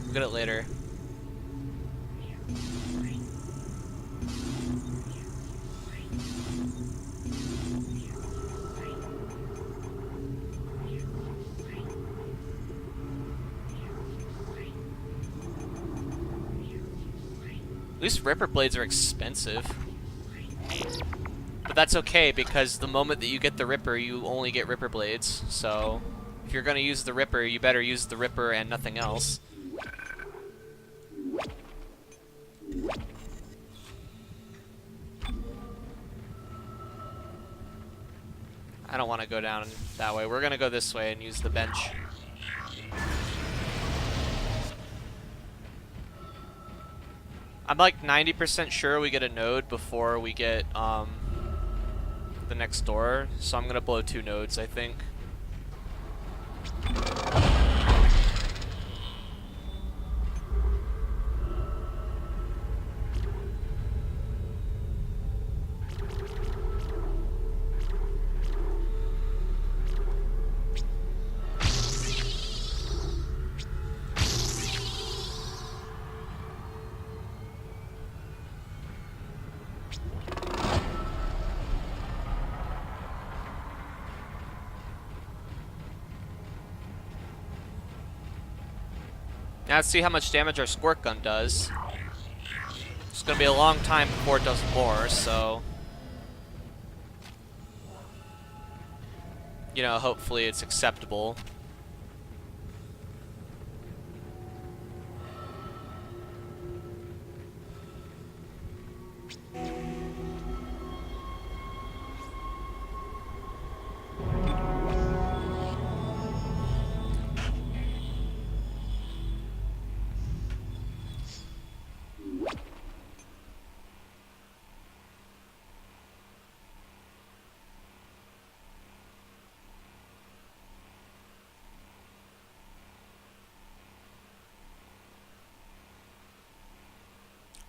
Speaker 1: We'll get it later. At least Ripper blades are expensive. But that's okay, because the moment that you get the Ripper, you only get Ripper blades. So, if you're gonna use the Ripper, you better use the Ripper and nothing else. I don't want to go down that way. We're gonna go this way and use the bench. I'm like 90% sure we get a node before we get the next door, so I'm gonna blow 2 nodes, I think. Now let's see how much damage our squirt gun does. It's gonna be a long time before it does more, so... You know, hopefully it's acceptable.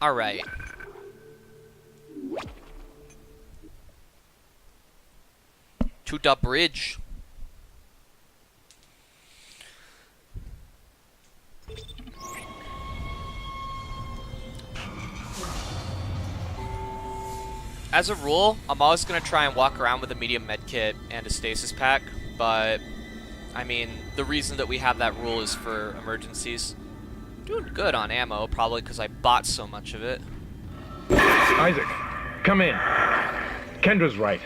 Speaker 1: Alright. To the bridge. As a rule, I'm always going to try and walk around with a medium medkit and a stasis pack, but, I mean, the reason that we have that rule is for emergencies. Doing good on ammo, probably because I bought so much of it.
Speaker 2: Isaac, come in. Kendra's right.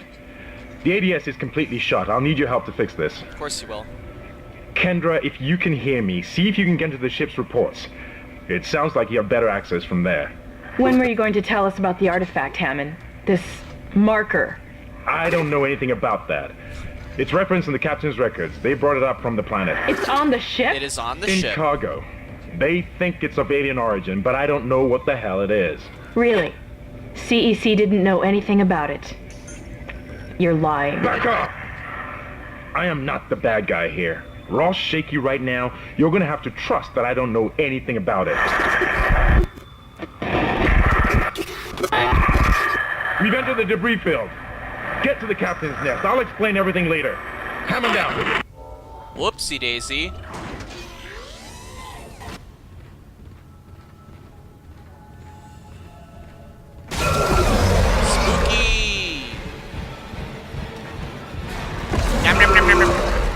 Speaker 2: The ADS is completely shut. I'll need your help to fix this.
Speaker 1: Of course you will.
Speaker 2: Kendra, if you can hear me, see if you can get into the ship's reports. It sounds like you have better access from there.
Speaker 7: When were you going to tell us about the artifact, Hammond? This marker?
Speaker 2: I don't know anything about that. It's referenced in the captain's records. They brought it up from the planet.
Speaker 7: It's on the ship?
Speaker 1: It is on the
Speaker 2: in
Speaker 1: ship.
Speaker 2: cargo. They think it's of alien origin, but I don't know what the hell it is.
Speaker 7: Really? CEC didn't know anything about it. You're lying.
Speaker 2: Back up! I am not the bad guy here. Ross shaky right now. You're gonna have to trust that I don't know anything about it. We've entered the debris field. Get to the captain's nest. I'll explain everything later. Hammond out.
Speaker 1: Whoopsie daisy. Spooky.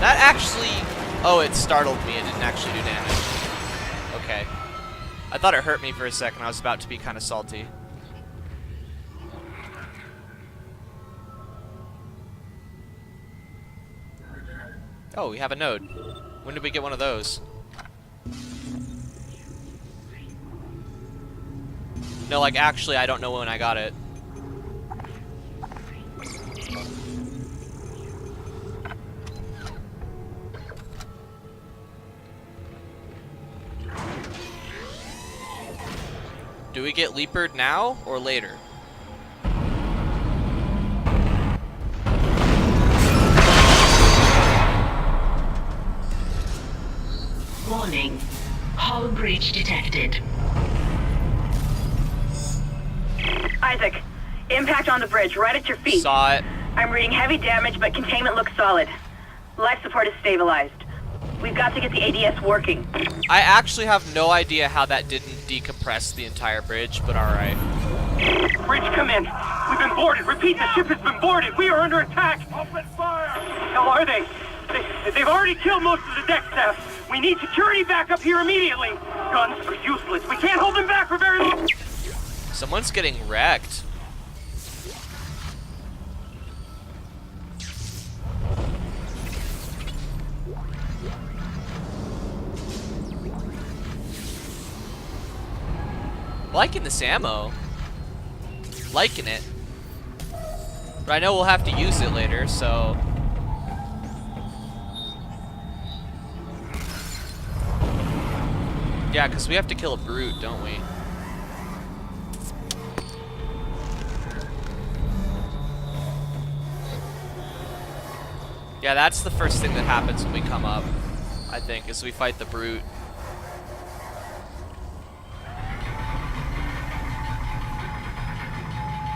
Speaker 1: That actually... Oh, it startled me. It didn't actually do damage. Okay. I thought it hurt me for a second. I was about to be kind of salty. Oh, we have a node. When did we get one of those? No, like, actually, I don't know when I got it. Do we get leapered now or later?
Speaker 4: Warning. Hull breach detected.
Speaker 8: Isaac, impact on the bridge, right at your feet.
Speaker 1: Saw it.
Speaker 8: I'm reading heavy damage, but containment looks solid. Life support is stabilized. We've got to get the ADS working.
Speaker 1: I actually have no idea how that didn't decompress the entire bridge, but alright.
Speaker 5: Bridge, come in. We've been boarded. Repeat, the ship has been boarded. We are under attack. Open fire. How are they? They've already killed most of the deck staff. We need security back up here immediately. Guns are useless. We can't hold them back for very long.
Speaker 1: Someone's getting wrecked. Liking this ammo. Liking it. But I know we'll have to use it later, so... Yeah, because we have to kill a brute, don't we? Yeah, that's the first thing that happens when we come up, I think, is we fight the brute.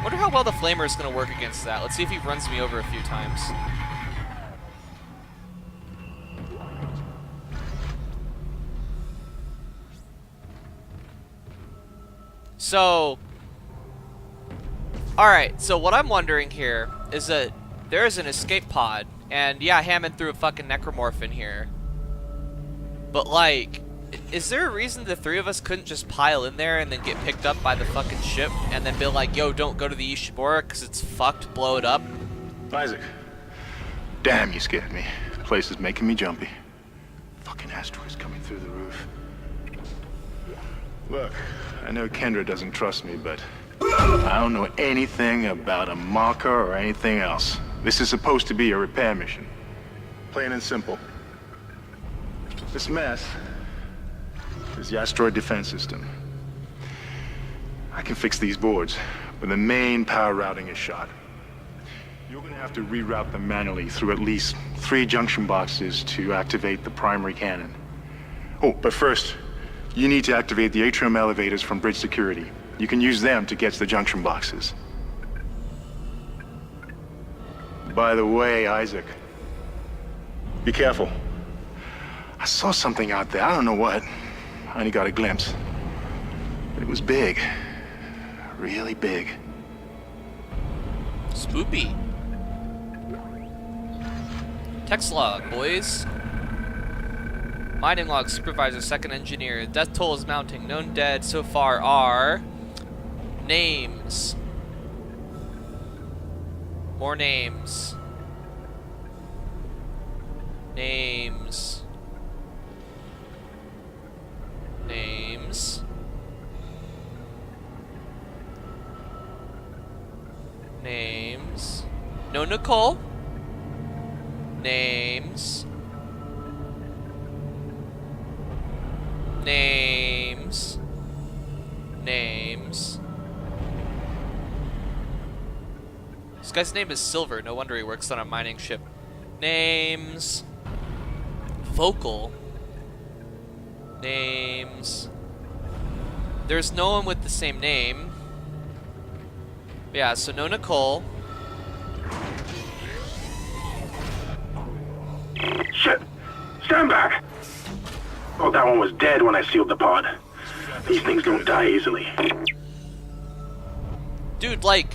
Speaker 1: Wonder how well the flamer is going to work against that. Let's see if he runs me over a few times. So, alright, so what I'm wondering here is that there is an escape pod, and yeah, Hammond threw a fucking necromorph in here. But like, is there a reason the three of us couldn't just pile in there and then get picked up by the fucking ship and then be like, yo, don't go to the Ishimura because it's fucked, blow it up?
Speaker 6: Isaac. Damn, you scared me. The place is making me jumpy. Fucking asteroids coming through the roof. Look, I know Kendra doesn't trust me, but I don't know anything about a marker or anything else. This is supposed to be a repair mission. Plain and simple. This mess is the asteroid defense system. I can fix these boards, but the main power routing is shot. You're gonna have to reroute them manually through at least 3 junction boxes to activate the primary cannon. Oh, but first, you need to activate the atrium elevators from bridge security. You can use them to get to the junction boxes. By the way, Isaac, be careful. I saw something out there, I don't know what. I only got a glimpse. But it was big. Really big.
Speaker 1: Spoopy. Text log, boys. Mining log, supervisor, second engineer. Death toll is mounting. Known dead so far are... names. More names. Names. Names. Names. No Nicole. Names. Names. Names. This guy's name is Silver. No wonder he works on a mining ship. Names. Vocal. Names. There's no one with the same name. Yeah, so no Nicole.
Speaker 6: Shit! Stand back! Oh, that one was dead when I sealed the pod. These things don't die easily.
Speaker 1: Dude, like,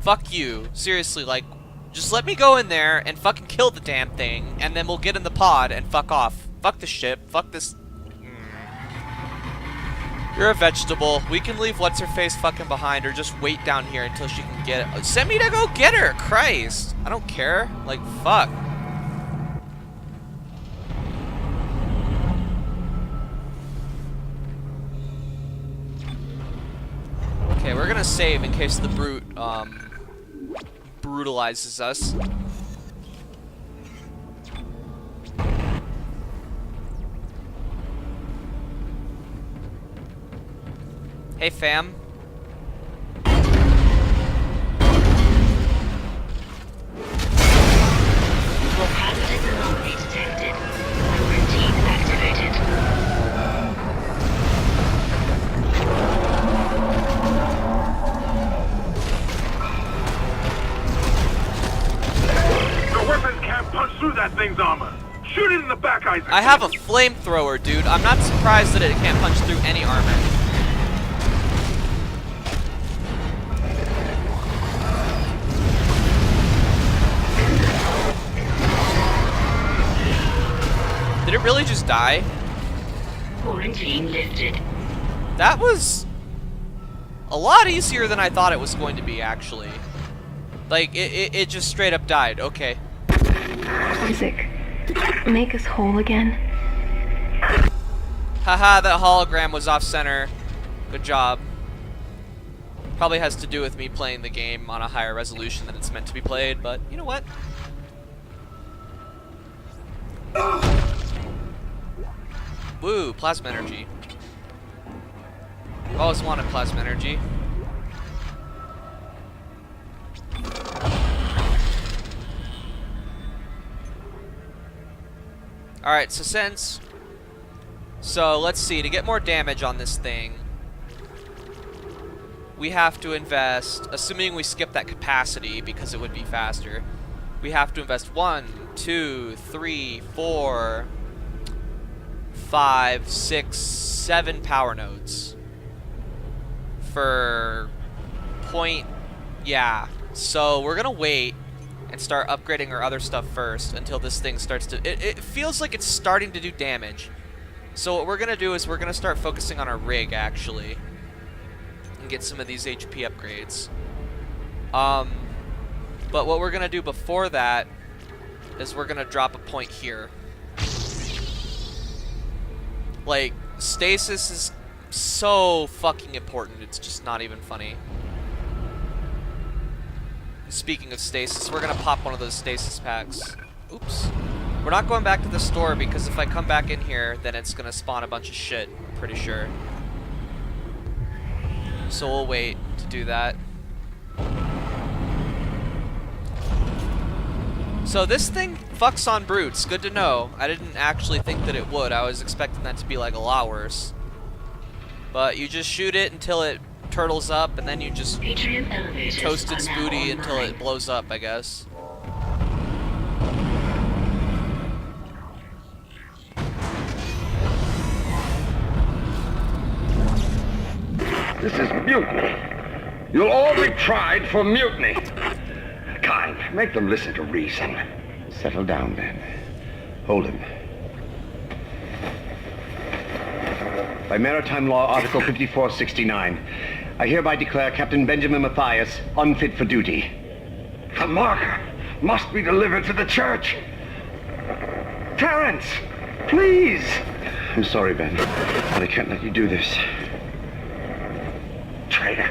Speaker 1: fuck you. Seriously, like, just let me go in there and fucking kill the damn thing, and then we'll get in the pod and fuck off. Fuck the ship. Fuck this. You're a vegetable. We can leave what's-her-face fucking behind or just wait down here until she can get it. Send me to go get her! Christ! I don't care. Like, fuck. Okay, we're gonna save in case the brute, brutalizes us. Hey, fam.
Speaker 4: Hazardous anomaly detected. Routine activated.
Speaker 2: punch through that thing's armor. Shoot it in the back, Isaac.
Speaker 1: I have a flamethrower, dude. I'm not surprised that it can't punch through any armor. Did it really just die?
Speaker 4: Quarantine lifted.
Speaker 1: That was a lot easier than I thought it was going to be, actually. Like, it just straight up died. Okay.
Speaker 7: Isaac, make us whole again.
Speaker 1: Haha, that hologram was off center. Good job. Probably has to do with me playing the game on a higher resolution than it's meant to be played, but you know what? Woo, plasma energy. I've always wanted plasma energy. Alright, so let's see, to get more damage on this thing, we have to invest, assuming we skip that capacity because it would be faster, we have to invest 1, 2, 3, 4, 5, 6, 7 power nodes for point, yeah. So we're gonna wait and start upgrading our other stuff first until this thing starts to, it feels like it's starting to do damage. So what we're gonna do is we're gonna start focusing on our rig, actually, and get some of these HP upgrades. But what we're gonna do before that is we're gonna drop a point here. Like, stasis is so fucking important, it's just not even funny. Speaking of stasis, we're gonna pop one of those stasis packs. Oops. We're not going back to the store because if I come back in here, then it's gonna spawn a bunch of shit, I'm pretty sure. So we'll wait to do that. So this thing fucks on brutes, good to know. I didn't actually think that it would. I was expecting that to be like a lot worse. But you just shoot it until it turtles up, and then you just toast its booty until it blows up, I guess.
Speaker 9: This is mutiny. You'll all be tried for mutiny. Kind, make them listen to reason. Settle down, then. Hold him. By Maritime Law, Article 5469, I hereby declare Captain Benjamin Mathias unfit for duty. The marker must be delivered to the church. Terrence, please. I'm sorry, Ben, but I can't let you do this. Traitor.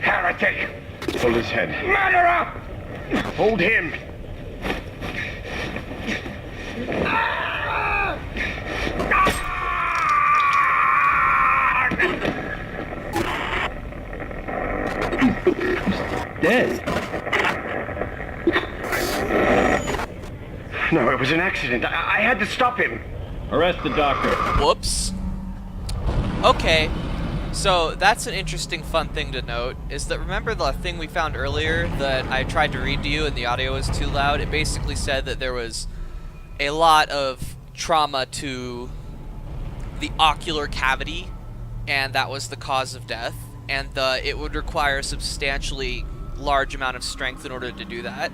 Speaker 9: Heretic. Hold his head. Murderer! Hold him. Dead. No, it was an accident. I had to stop him.
Speaker 10: Arrest the doctor.
Speaker 1: Whoops. Okay. So that's an interesting fun thing to note, is that remember the thing we found earlier that I tried to read to you and the audio was too loud? It basically said that there was a lot of trauma to the ocular cavity, and that was the cause of death, and it would require a substantially large amount of strength in order to do that.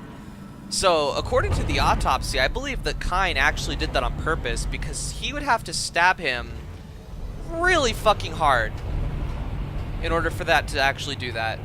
Speaker 1: So according to the autopsy, I believe that Kyne actually did that on purpose because he would have to stab him really fucking hard in order for that to actually do that.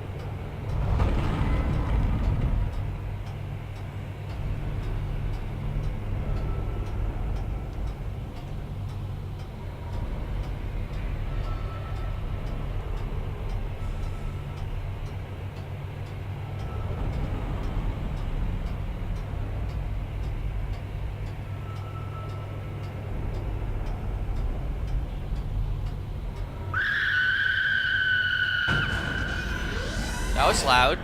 Speaker 1: That was loud.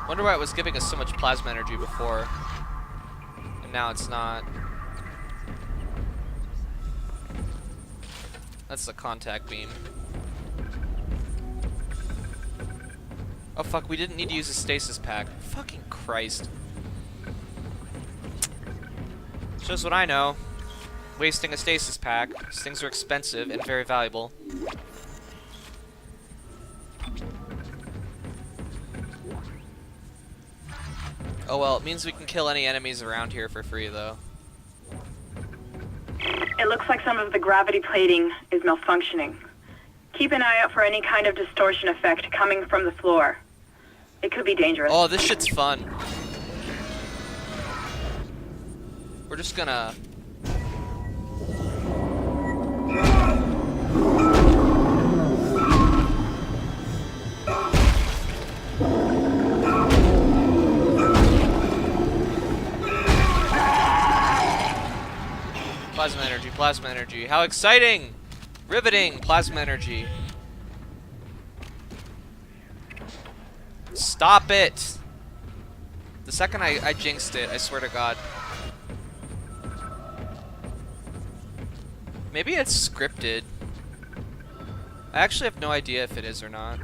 Speaker 1: Wonder why it was giving us so much plasma energy before, and now it's not. That's the contact beam. Oh fuck, we didn't need to use a stasis pack. Fucking Christ. Shows what I know. Wasting a stasis pack. These things are expensive and very valuable. Oh well, it means we can kill any enemies around here for free though.
Speaker 8: It looks like some of the gravity plating is malfunctioning. Keep an eye out for any kind of distortion effect coming from the floor. It could be dangerous.
Speaker 1: Oh, this shit's fun. We're just gonna... Plasma energy, plasma energy. How exciting! Riveting, plasma energy. Stop it! The second I jinxed it, I swear to God. Maybe it's scripted. I actually have no idea if it is or not.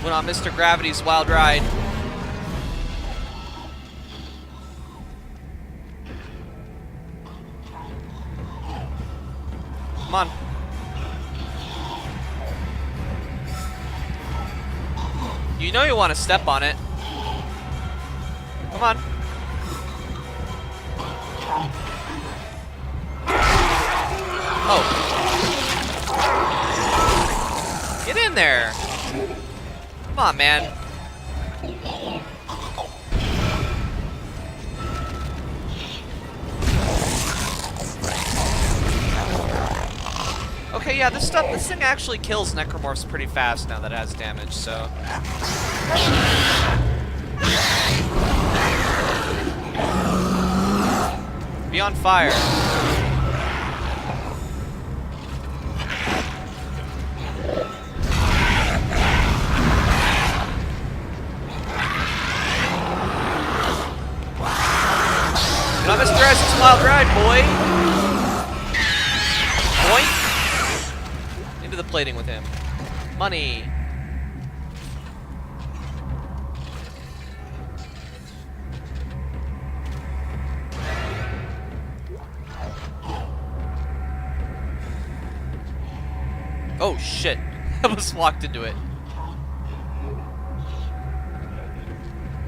Speaker 1: Went on Mr. Gravity's wild ride. Come on. You know you want to step on it. Come on. Oh. Get in there. Come on, man. Okay, yeah, this thing actually kills necromorphs pretty fast now that it has damage, so. Be on fire. Get on Mr. Isaac's wild ride, boy! Boink! Into the plating with him. Money! Oh shit! I almost walked into it.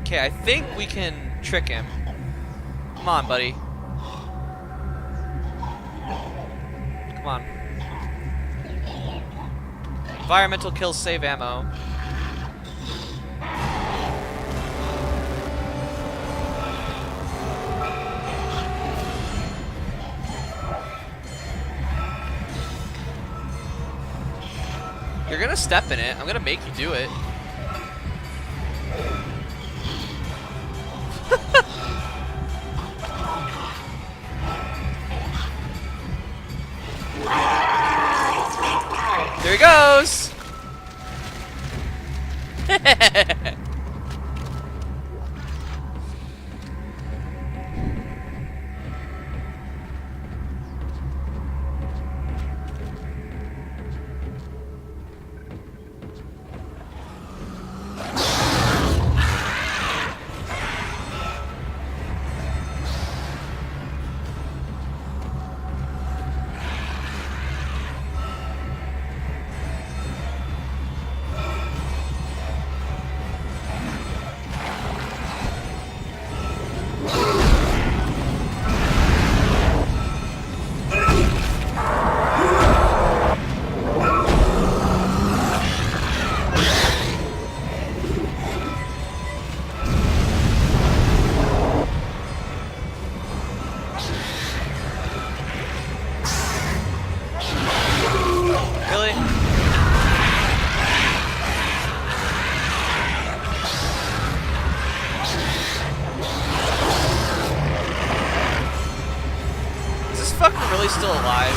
Speaker 1: Okay, I think we can trick him. Come on, buddy. Come on. Environmental kills save ammo. You're gonna step in it. I'm gonna make you do it. There he goes! Really? Is this fucker really still alive?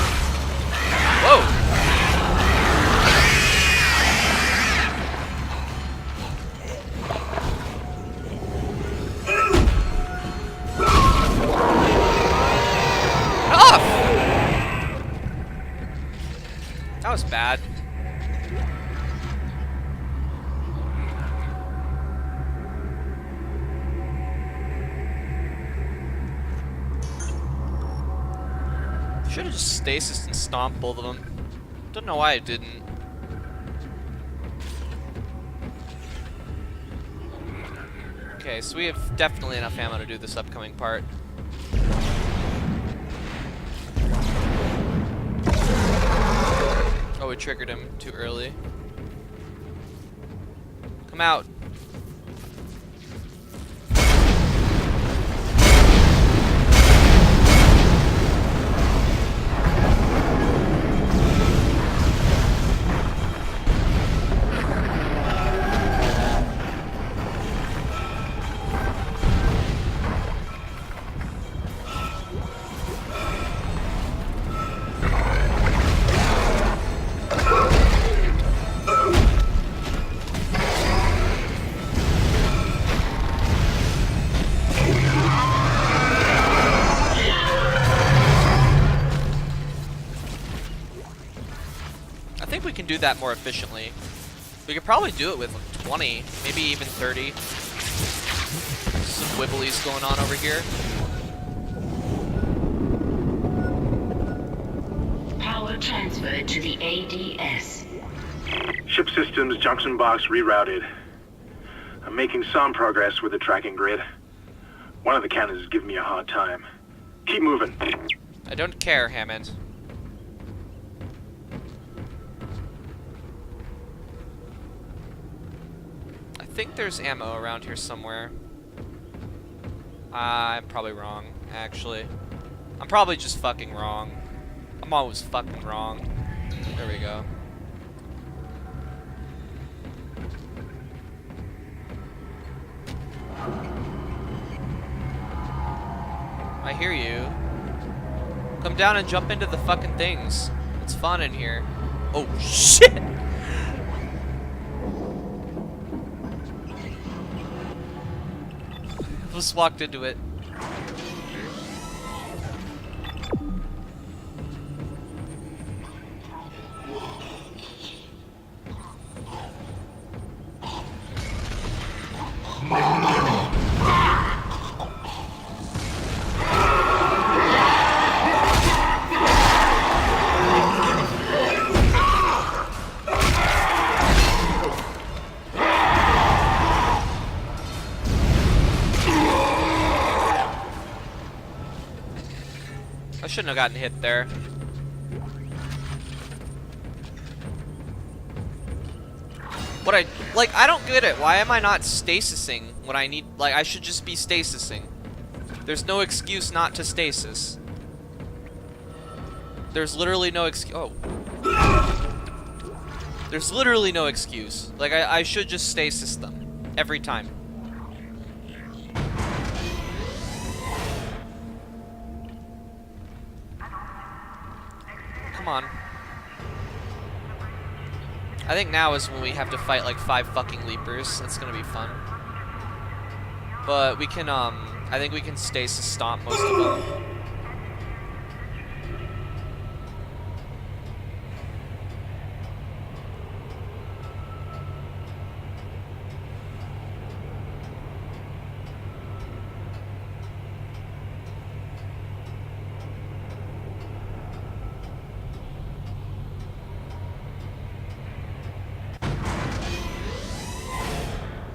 Speaker 1: Whoa! That was bad. Should have just stasis and stomped both of them. Don't know why I didn't. Okay, so we have definitely enough ammo to do this upcoming part. Oh, we triggered him too early. Come out. I think we can do that more efficiently. We could probably do it with like 20, maybe even 30. Some wibblies going on over here.
Speaker 4: Power transferred to the ADS.
Speaker 6: Ship systems, junction box rerouted. I'm making some progress with the tracking grid. One of the cannons is giving me a hard time. Keep moving.
Speaker 1: I don't care, Hammond. I think there's ammo around here somewhere. I'm probably wrong, actually. I'm probably just fucking wrong. I'm always fucking wrong. There we go. I hear you. Come down and jump into the fucking things. It's fun in here. Oh, shit! Just walked into it. I shouldn't have gotten hit there. What I don't get it. Why am I not stasising when I need, like, I should just be stasising. There's no excuse not to stasis. There's literally no excuse. Oh. There's literally no excuse. Like, I should just stasis them. Every time. Come on. I think now is when we have to fight like 5 fucking leapers. That's gonna be fun. But we can, I think we can stasis stomp most of them.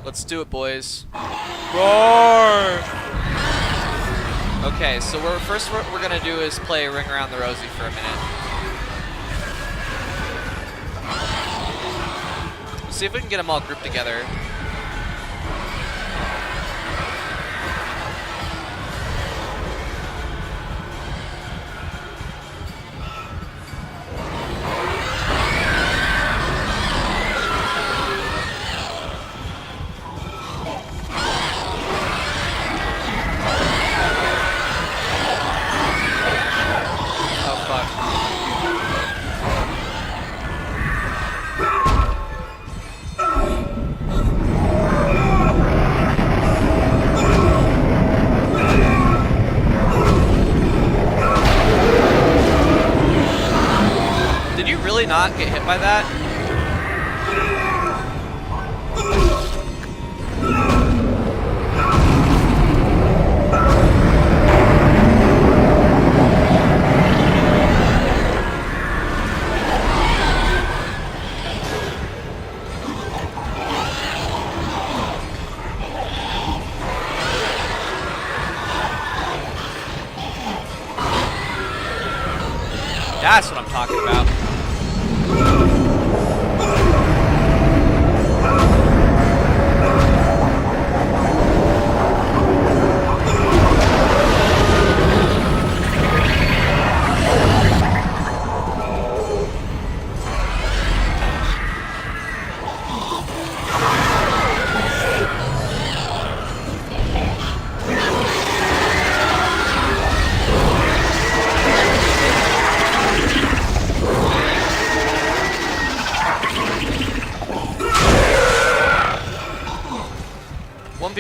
Speaker 1: Let's do it, boys. Roar! Okay, so what we're gonna do is play Ring Around the Rosie for a minute. See if we can get them all grouped together. really not get hit by that? That's what I'm talking about.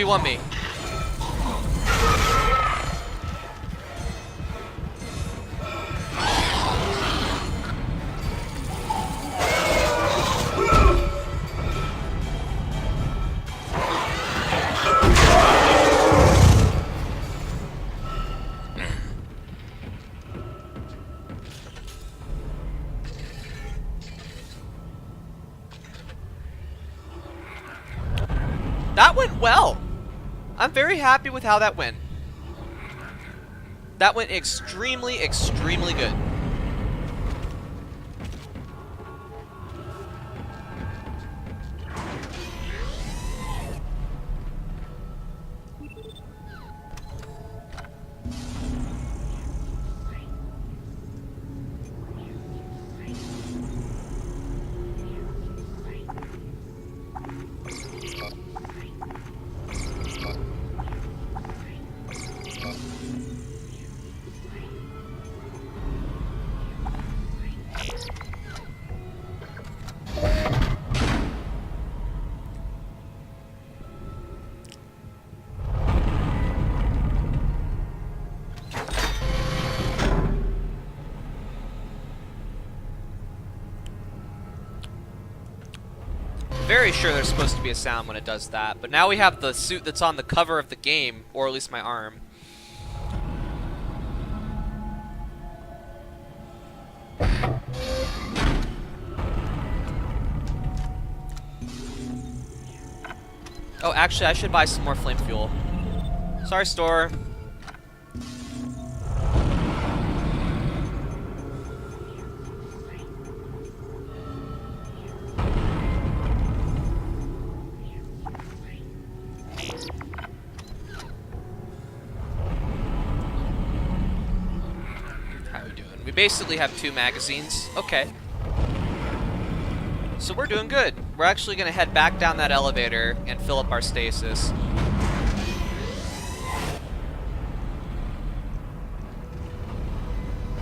Speaker 1: One me. That went well. I'm very happy with how that went. That went extremely, extremely good. Very sure there's supposed to be a sound when it does that, but now we have the suit that's on the cover of the game, or at least my arm. Oh, actually, I should buy some more flame fuel. Sorry, store. Basically have 2 magazines. Okay. So we're doing good. We're actually going to head back down that elevator and fill up our stasis.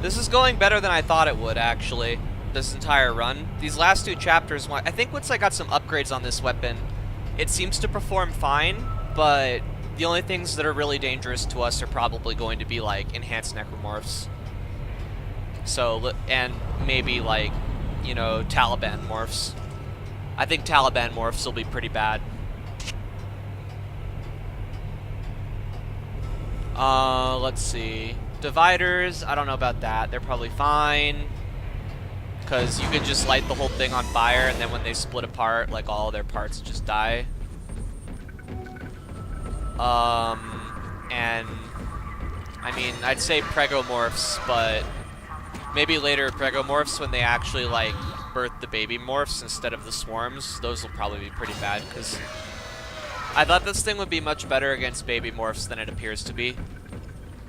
Speaker 1: This is going better than I thought it would, actually, this entire run. These last 2 chapters, I think once I got some upgrades on this weapon, it seems to perform fine, but the only things that are really dangerous to us are probably going to be, like, enhanced necromorphs. So, and maybe, like, you know, Taliban morphs. I think Taliban morphs will be pretty bad. Let's see. Dividers, I don't know about that. They're probably fine. Because you can just light the whole thing on fire, and then when they split apart, like, all of their parts just die. And, I mean, I'd say pregomorphs, but maybe later pregomorphs when they actually, like, birth the baby morphs instead of the swarms. Those will probably be pretty bad, because I thought this thing would be much better against baby morphs than it appears to be.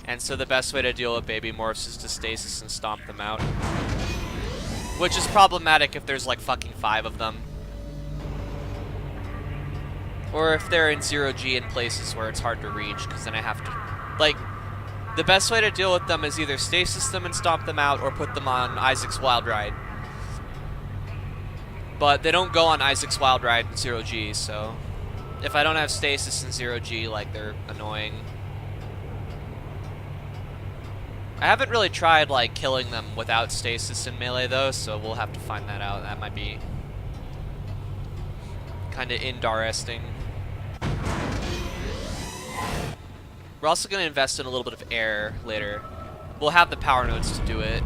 Speaker 1: And so the best way to deal with baby morphs is to stasis and stomp them out. Which is problematic if there's, like, fucking 5 of them. Or if they're in 0G in places where it's hard to reach, because then I have to, like, the best way to deal with them is either stasis them and stomp them out, or put them on Isaac's Wild Ride. But they don't go on Isaac's Wild Ride in 0G, so if I don't have stasis in 0G, like, they're annoying. I haven't really tried, like, killing them without stasis in melee, though, so we'll have to find that out. That might be kind of interesting. We're also going to invest in a little bit of air later. We'll have the power nodes to do it.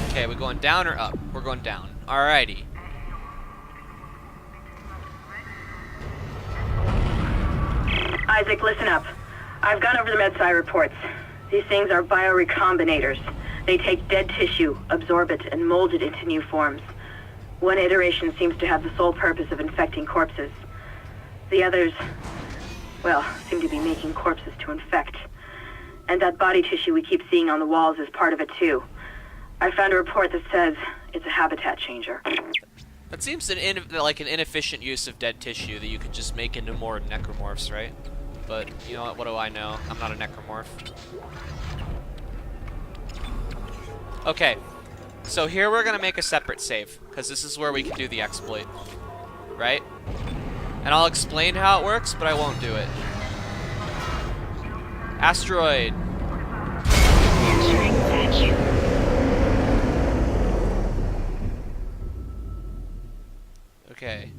Speaker 1: Okay, we're going down or up? We're going down. Alrighty.
Speaker 8: Isaac, listen up. I've gone over the MedSci reports. These things are biorecombinators. They take dead tissue, absorb it, and mold it into new forms. One iteration seems to have the sole purpose of infecting corpses. The others, well, seem to be making corpses to infect. And that body tissue we keep seeing on the walls is part of it too. I found a report that says it's a habitat changer.
Speaker 1: That seems like an inefficient use of dead tissue that you could just make into more necromorphs, right? But, you know what do I know? I'm not a necromorph. Okay, so here we're gonna make a separate save, because this is where we can do the exploit, right? And I'll explain how it works, but I won't do it. Asteroid.
Speaker 4: Entering vacuum.
Speaker 1: Okay.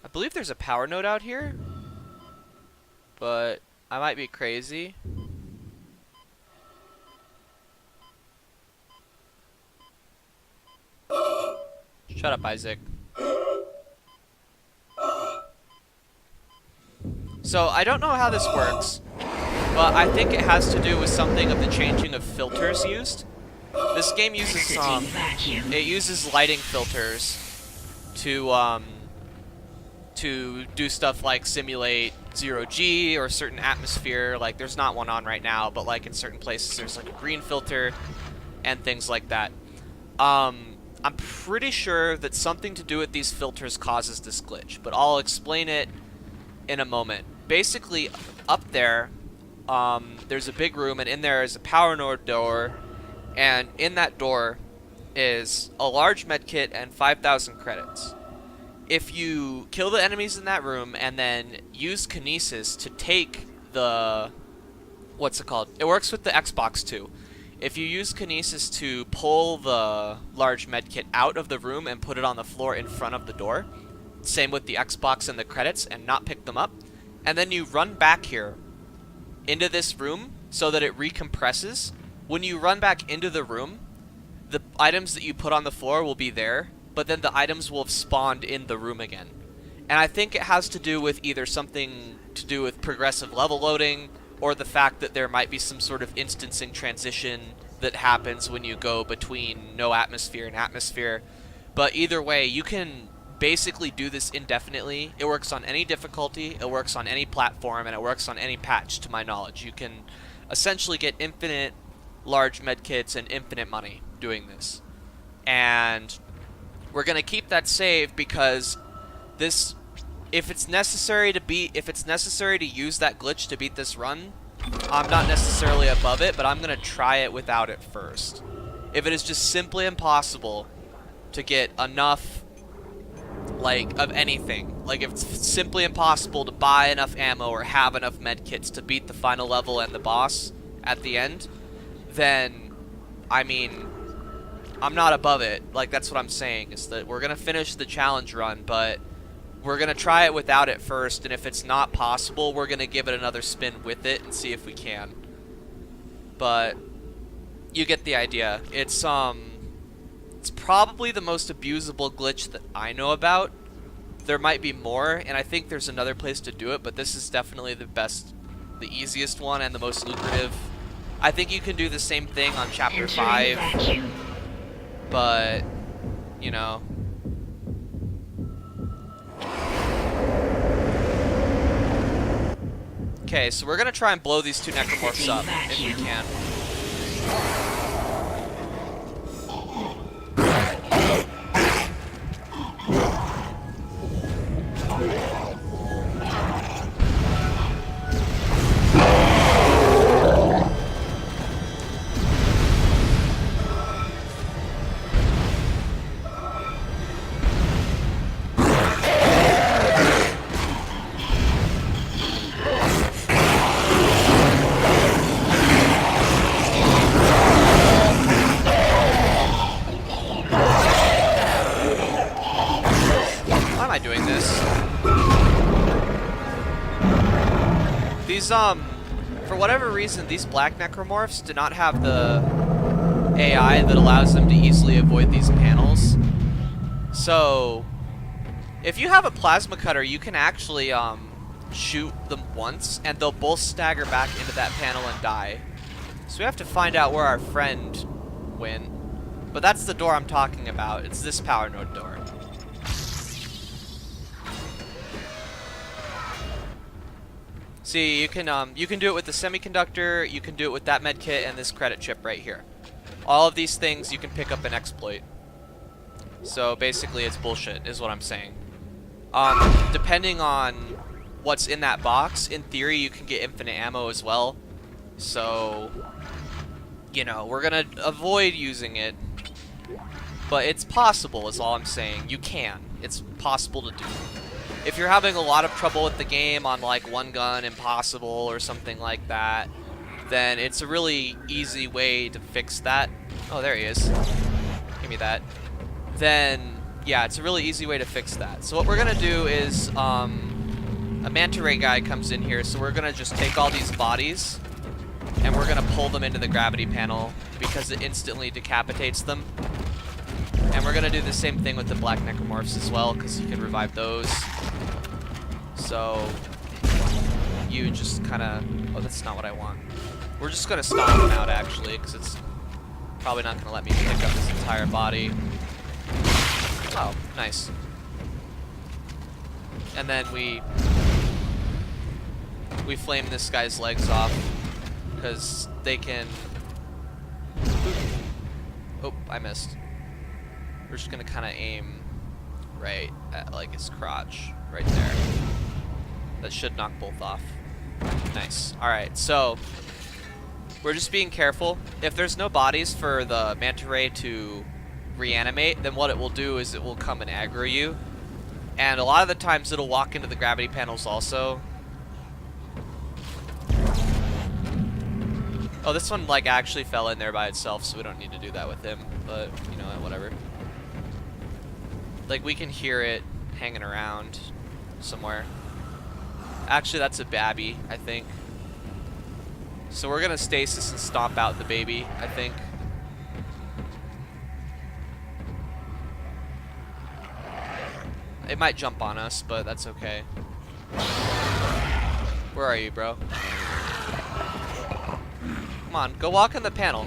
Speaker 1: I believe there's a power node out here, but I might be crazy. Shut up, Isaac. So, I don't know how this works, but I think it has to do with something of the changing of filters used. This game uses it uses lighting filters to do stuff like simulate 0G or certain atmosphere. Like, there's not one on right now, but like in certain places there's like a green filter and things like that. I'm pretty sure that something to do with these filters causes this glitch, but I'll explain it in a moment. Basically, up there, there's a big room, and in there is a power node door, and in that door is a large medkit and 5,000 credits. If you kill the enemies in that room and then use kinesis to take the... what's it called? It works with the Xbox too. If you use kinesis to pull the large medkit out of the room and put it on the floor in front of the door, same with the Xbox and the credits, and not pick them up, and then you run back here into this room so that it recompresses, when you run back into the room, the items that you put on the floor will be there, but then the items will have spawned in the room again. And I think it has to do with either something to do with progressive level loading, or the fact that there might be some sort of instancing transition that happens when you go between no atmosphere and atmosphere. But either way, you can basically do this indefinitely. It works on any difficulty, it works on any platform, and it works on any patch, to my knowledge. You can essentially get infinite large medkits and infinite money doing this. And we're gonna keep that save because this, if it's necessary to use that glitch to beat this run, I'm not necessarily above it, but I'm gonna try it without it first. If it is just simply impossible to get enough, like, of anything, like if it's simply impossible to buy enough ammo or have enough medkits to beat the final level and the boss at the end, then, I mean, I'm not above it. Like, that's what I'm saying, is that we're gonna finish the challenge run, but we're gonna try it without it first, and if it's not possible, we're gonna give it another spin with it and see if we can. But you get the idea. It's probably the most abusable glitch that I know about. There might be more, and I think there's another place to do it, but this is definitely the best, the easiest one, and the most lucrative. I think you can do the same thing on Chapter 5, but, you know. Okay, so we're gonna try and blow these two necromorphs up, if we can. These, for whatever reason, these black necromorphs do not have the AI that allows them to easily avoid these panels. So, if you have a plasma cutter, you can actually, shoot them once, and they'll both stagger back into that panel and die. So we have to find out where our friend went. But that's the door I'm talking about. It's this power node door. See, you can do it with the semiconductor, you can do it with that med kit and this credit chip right here. All of these things you can pick up and exploit. So basically it's bullshit, is what I'm saying. Depending on what's in that box, in theory you can get infinite ammo as well. So, you know, we're gonna avoid using it. But it's possible, is all I'm saying. You can. It's possible to do. If you're having a lot of trouble with the game on like one gun impossible or something like that, then it's a really easy way to fix that. Oh, there he is. Give me that. Then, yeah, it's a really easy way to fix that. So what we're gonna do is, a manta ray guy comes in here, so we're gonna just take all these bodies and we're gonna pull them into the gravity panel because it instantly decapitates them. And we're gonna do the same thing with the black necromorphs as well, because you can revive those. So you just kind of, oh, that's not what I want. We're just gonna stomp them out actually, because it's probably not gonna let me pick up this entire body. Oh, nice. And then we flame this guy's legs off, because they can. Oh, I missed. We're just gonna kind of aim right at like his crotch, right there. That should knock both off. Nice. Alright, so we're just being careful. If there's no bodies for the manta ray to reanimate, then what it will do is it will come and aggro you. And a lot of the times it'll walk into the gravity panels also. Oh, this one like actually fell in there by itself, so we don't need to do that with him. But, you know, whatever. Like, we can hear it hanging around somewhere. Actually, that's a babby, I think. So we're gonna stasis and stomp out the baby, I think. It might jump on us, but that's okay. Where are you, bro? Come on, go walk in the panel.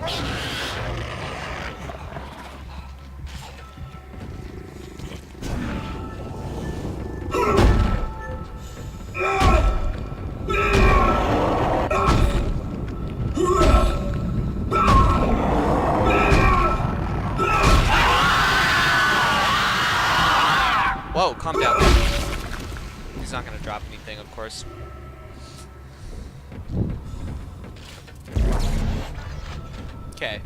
Speaker 1: Whoa, calm down. He's not gonna drop anything, of course. Okay.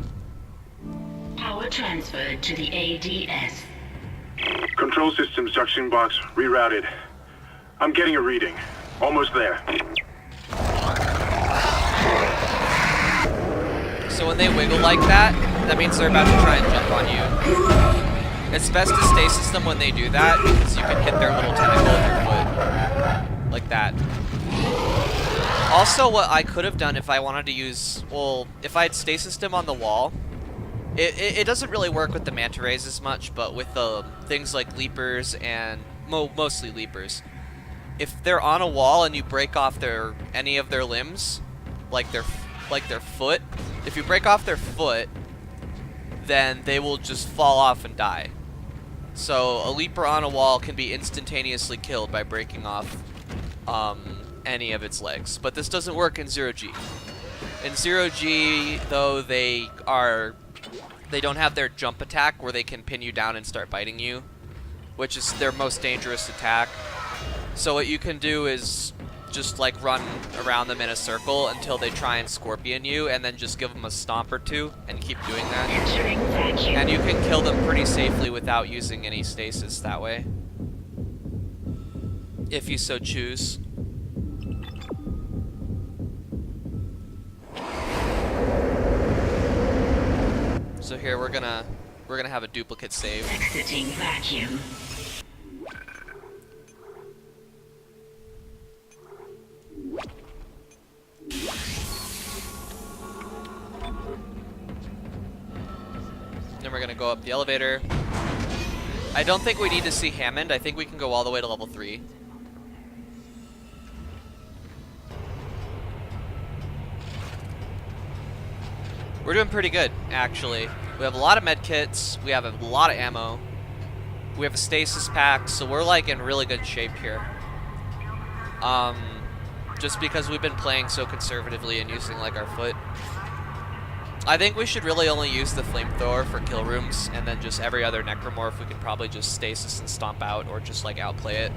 Speaker 4: Power transferred to the ADS.
Speaker 6: Control systems junction box rerouted. I'm getting a reading. Almost there.
Speaker 1: So when they wiggle like that, that means they're about to try and jump on you. It's best to stasis them when they do that, because you can hit their little tentacle with your foot. Like that. Also, what I could have done if I wanted to use, well, if I had stasis them on the wall, it doesn't really work with the manta rays as much, but with the things like leapers and mostly leapers. If they're on a wall and you break off any of their limbs, like their foot, if you break off their foot, then they will just fall off and die. So a leaper on a wall can be instantaneously killed by breaking off any of its legs. But this doesn't work in 0G. In 0G, though, they don't have their jump attack where they can pin you down and start biting you, which is their most dangerous attack. So what you can do is just like run around them in a circle until they try and scorpion you, and then just give them a stomp or two and keep doing that. And you can kill them pretty safely without using any stasis that way, if you so choose. So here we're gonna have a duplicate save.
Speaker 4: Exiting vacuum.
Speaker 1: Then we're gonna go up the elevator. I don't think we need to see Hammond. I think we can go all the way to level 3. We're doing pretty good, actually. We have a lot of med kits. We have a lot of ammo. We have a stasis pack, so we're like in really good shape here. Just because we've been playing so conservatively and using like our foot. I think we should really only use the flamethrower for kill rooms, and then just every other necromorph we can probably just stasis and stomp out, or just like outplay it.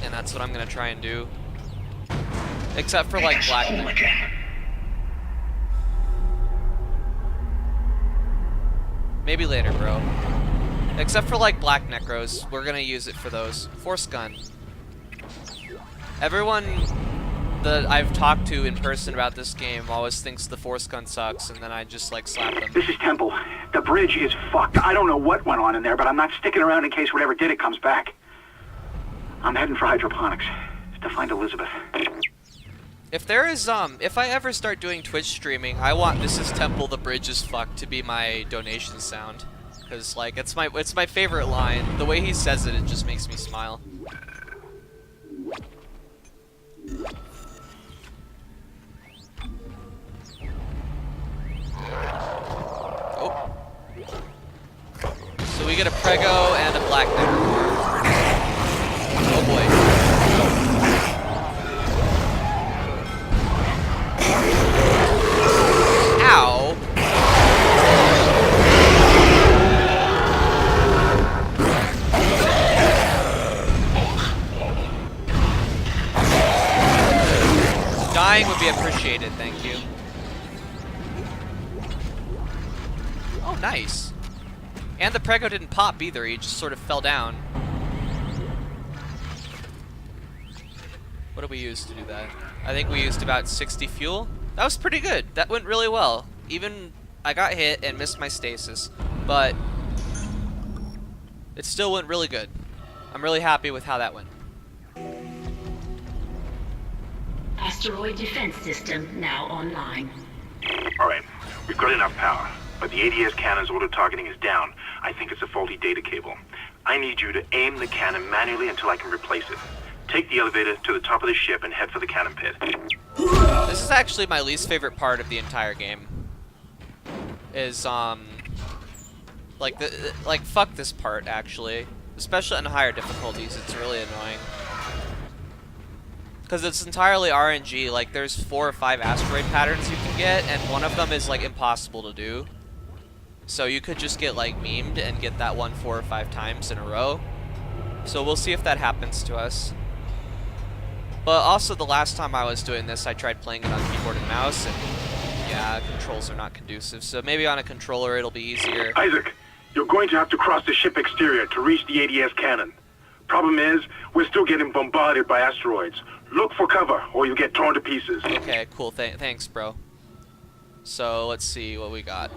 Speaker 1: And that's what I'm gonna try and do. Except for like black. Maybe later, bro. Except for like black necros, we're gonna use it for those. Force gun. Everyone that I've talked to in person about this game always thinks the force gun sucks, and then I just like slap them.
Speaker 3: This is Temple. The bridge is fucked. I don't know what went on in there, but I'm not sticking around in case whatever did it comes back. I'm heading for hydroponics to find Elizabeth.
Speaker 1: If there is, if I ever start doing Twitch streaming, I want "This is Temple, the bridge is fucked" to be my donation sound. Cause like, it's my favorite line. The way he says it, it just makes me smile. Oh. So we get a Prego and a Black Necromorph. Oh boy. Ow. Dying would be appreciated, thank you. Oh, nice. And the Prego didn't pop either, he just sort of fell down. What did we use to do that? I think we used about 60 fuel. That was pretty good. That went really well. Even I got hit and missed my stasis, but it still went really good. I'm really happy with how that went.
Speaker 4: Asteroid defense system now online.
Speaker 6: Alright, we've got enough power, but the ADS cannon's auto-targeting is down. I think it's a faulty data cable. I need you to aim the cannon manually until I can replace it. Take the elevator to the top of the ship and head for the cannon pit.
Speaker 1: This is actually my least favorite part of the entire game. Is, like, fuck this part, actually. Especially on higher difficulties, it's really annoying. Because it's entirely RNG, like, there's 4 or 5 asteroid patterns you can get, and one of them is, like, impossible to do. So you could just get, like, memed and get that one 4 or 5 times in a row. So we'll see if that happens to us. But also, the last time I was doing this, I tried playing it on keyboard and mouse, and yeah, controls are not conducive. So maybe on a controller it'll be easier.
Speaker 6: Isaac, you're going to have to cross the ship exterior to reach the ADS cannon. Problem is, we're still getting bombarded by asteroids. Look for cover, or you'll get torn to pieces.
Speaker 1: Okay, cool. Thanks, bro. So let's see what we got.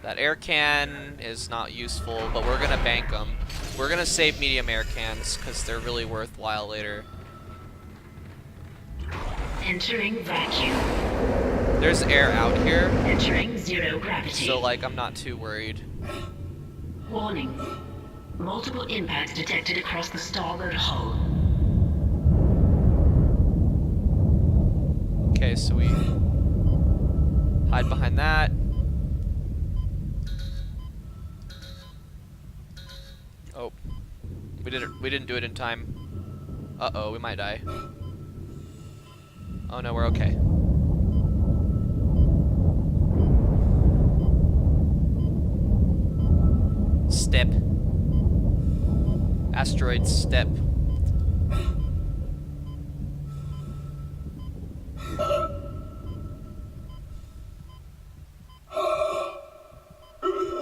Speaker 1: That air can is not useful, but we're gonna bank them. We're gonna save medium air cans because they're really worthwhile later.
Speaker 4: Entering vacuum.
Speaker 1: There's air out here.
Speaker 4: Entering zero gravity.
Speaker 1: So like, I'm not too worried.
Speaker 4: Warning. Multiple impacts detected across the starboard hull.
Speaker 1: Okay, so we hide behind that. Oh, we didn't do it in time. Uh-oh, we might die. Oh no, we're okay. step. Asteroid step.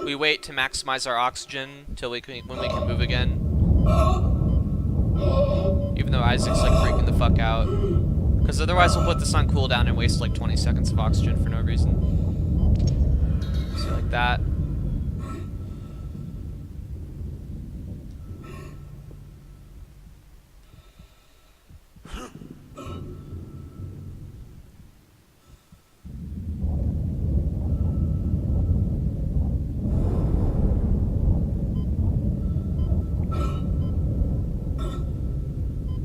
Speaker 1: We wait to maximize our oxygen till when we can move again. Even though Isaac's like freaking the fuck out. Because otherwise we'll put this on cooldown and waste like 20 seconds of oxygen for no reason. So like that.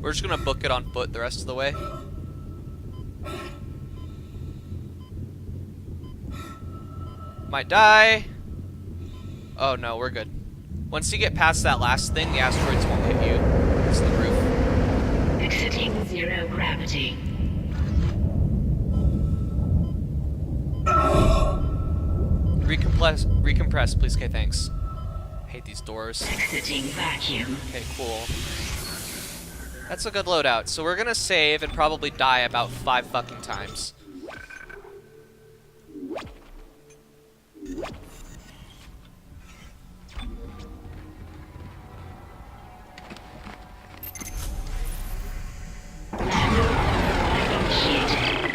Speaker 1: We're just gonna book it on foot the rest of the way. Might die. Oh no, we're good. Once you get past that last thing, the asteroids won't hit you. It's the roof.
Speaker 4: Exiting 0 gravity.
Speaker 1: Recompress, please. Okay, thanks. I hate these doors.
Speaker 4: Exiting vacuum.
Speaker 1: Okay, cool. That's a good loadout. So we're gonna save and probably die about 5 fucking times.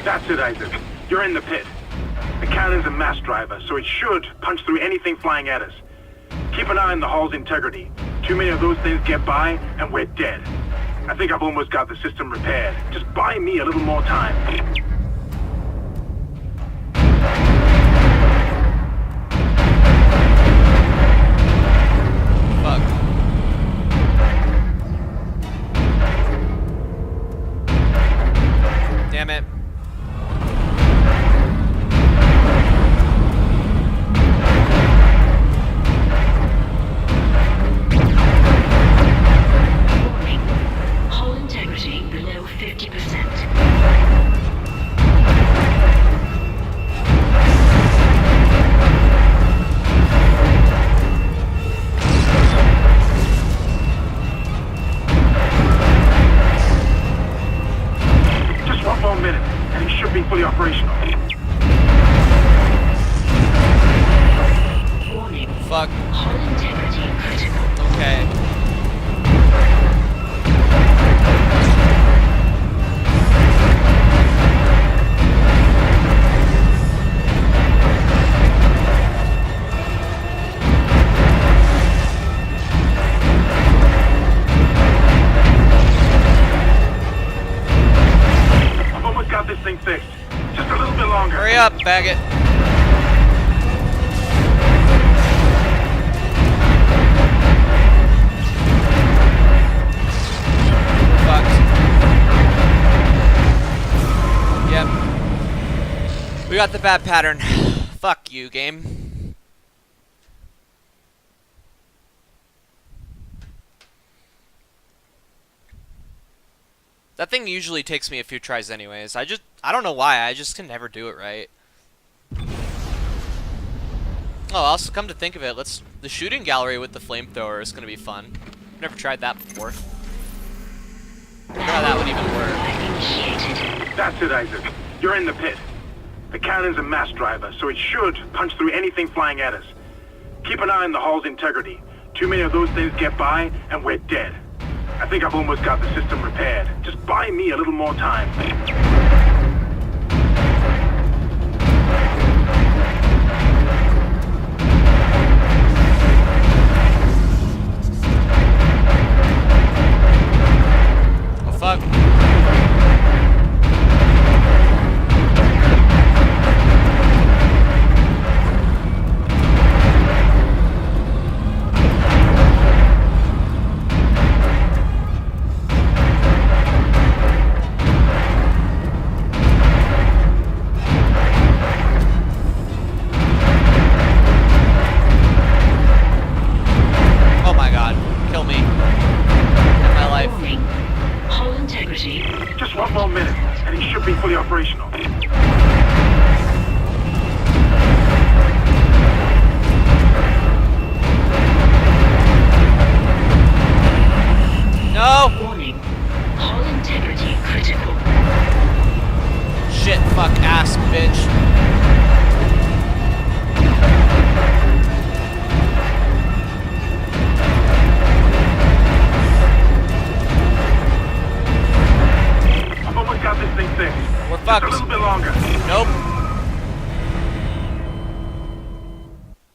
Speaker 6: That's it, Isaac. You're in the pit. The cannon's a mass driver, so it should punch through anything flying at us. Keep an eye on the hull's integrity. Too many of those things get by, and we're dead. I think I've almost got the system repaired. Just buy me a little more time.
Speaker 1: Fuck. Damn it.
Speaker 4: Hull integrity below 50%.
Speaker 6: Just one more minute, and it should be fully operational.
Speaker 4: Warning.
Speaker 1: Fuck.
Speaker 4: Hull integrity critical.
Speaker 1: Okay.
Speaker 6: I've almost got this thing fixed. Just a little bit longer.
Speaker 1: Hurry up, bag it. Fucked. Yep. We got the bad pattern. Fuck you, game. That thing usually takes me a few tries anyways. I don't know why, I just can never do it right. Oh, also come to think of it, the shooting gallery with the flamethrower is gonna be fun. I've never tried that before. I wonder how that would even work.
Speaker 6: That's it, Isaac. You're in the pit. The cannon's a mass driver, so it should punch through anything flying at us. Keep an eye on the hull's integrity. Too many of those things get by, and we're dead. I think I've almost got the system repaired. Just buy me a little more time.
Speaker 1: Oh fuck. Oh my god. Kill me. End my life.
Speaker 4: Warning. Hull integrity.
Speaker 6: Just one more minute, and it should be fully operational.
Speaker 1: fucked.
Speaker 6: A little bit longer.
Speaker 1: Nope.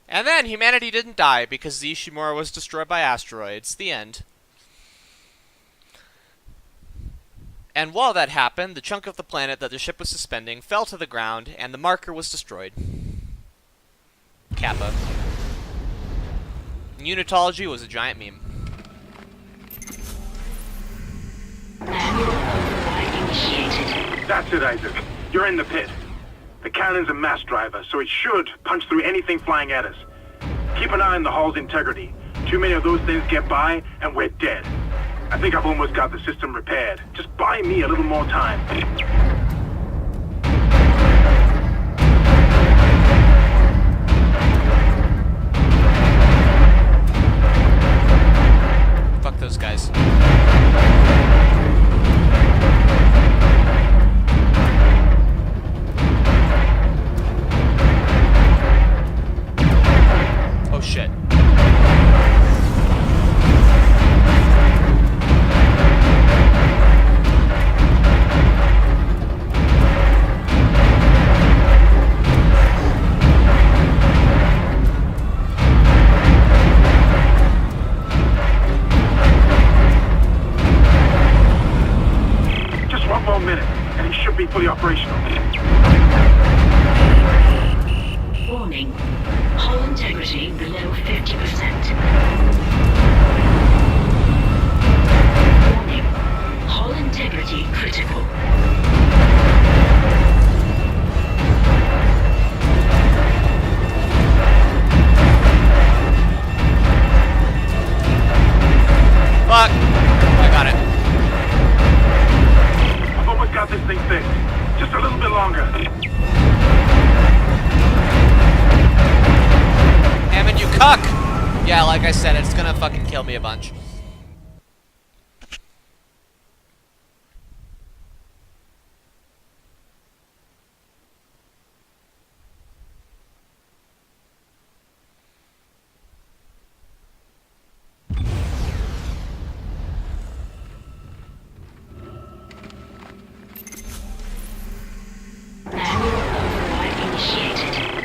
Speaker 1: And then humanity didn't die because the Ishimura was destroyed by asteroids. The end. And while that happened, the chunk of the planet that the ship was suspending fell to the ground, and the marker was destroyed. Kappa. Unitology was a giant meme.
Speaker 6: That's it, Isaac. You're in the pit. The cannon's a mass driver, so it should punch through anything flying at us. Keep an eye on the hull's integrity. Too many of those things get by, and we're dead. I think I've almost got the system repaired. Just buy me a little more time.
Speaker 1: Fuck those guys. Oh shit.
Speaker 6: Just one more minute, and it should be fully operational.
Speaker 4: Warning. Hull integrity below 50%. Warning. Hull integrity critical.
Speaker 1: Fuck. I got it.
Speaker 6: I've almost got this thing fixed. Just a little bit longer.
Speaker 1: Hammond, you cuck! Yeah, like I said, it's gonna fucking kill me a bunch.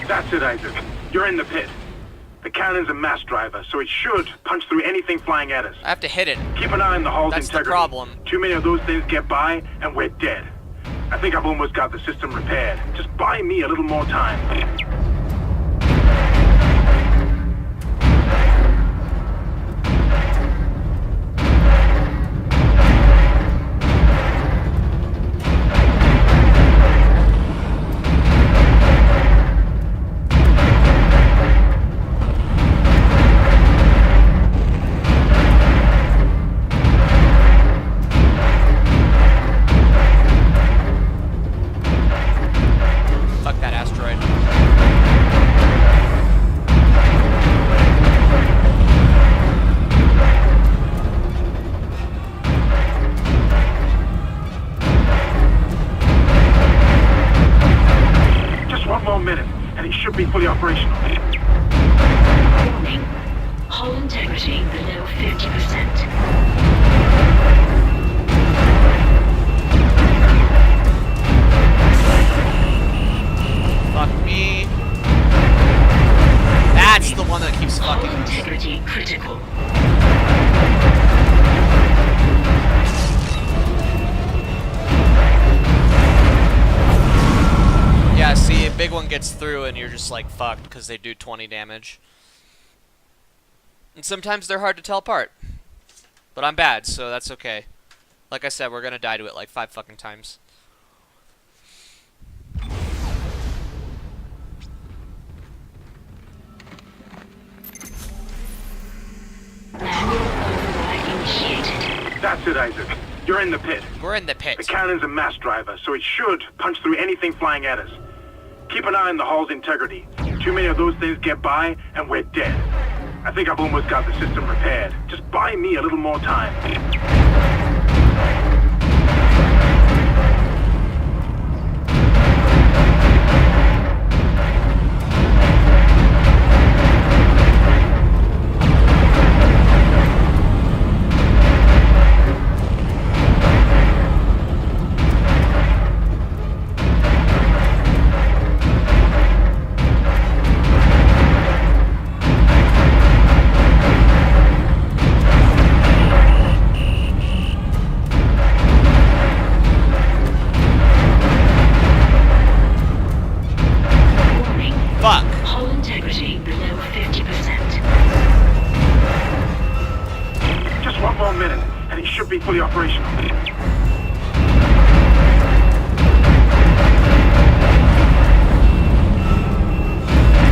Speaker 6: That's it, Isaac. You're in the pit. The cannon's a mass driver, so it should punch through anything flying at us.
Speaker 1: I have to hit it.
Speaker 6: Keep an eye on the hull's
Speaker 1: That's the
Speaker 6: integrity.
Speaker 1: problem.
Speaker 6: Too many of those things get by, and we're dead. I think I've almost got the system repaired. Just buy me a little more time.
Speaker 1: Fuck that asteroid.
Speaker 6: Just one more minute, and it should be fully operational.
Speaker 4: Warning. Hull integrity below 50%.
Speaker 1: Fuck me. That's the one that keeps
Speaker 4: Hull
Speaker 1: fucking us.
Speaker 4: integrity critical.
Speaker 1: Yeah, see, a big one gets through and you're just like fucked because they do 20 damage. And sometimes they're hard to tell apart. But I'm bad, so that's okay. Like I said, we're gonna die to it like 5 fucking times.
Speaker 6: That's it, Isaac. You're in the pit.
Speaker 1: We're in the pit.
Speaker 6: The cannon's a mass driver, so it should punch through anything flying at us. Keep an eye on the hull's integrity. Too many of those things get by, and we're dead. I think I've almost got the system repaired. Just buy me a little more time.
Speaker 3: fully operational.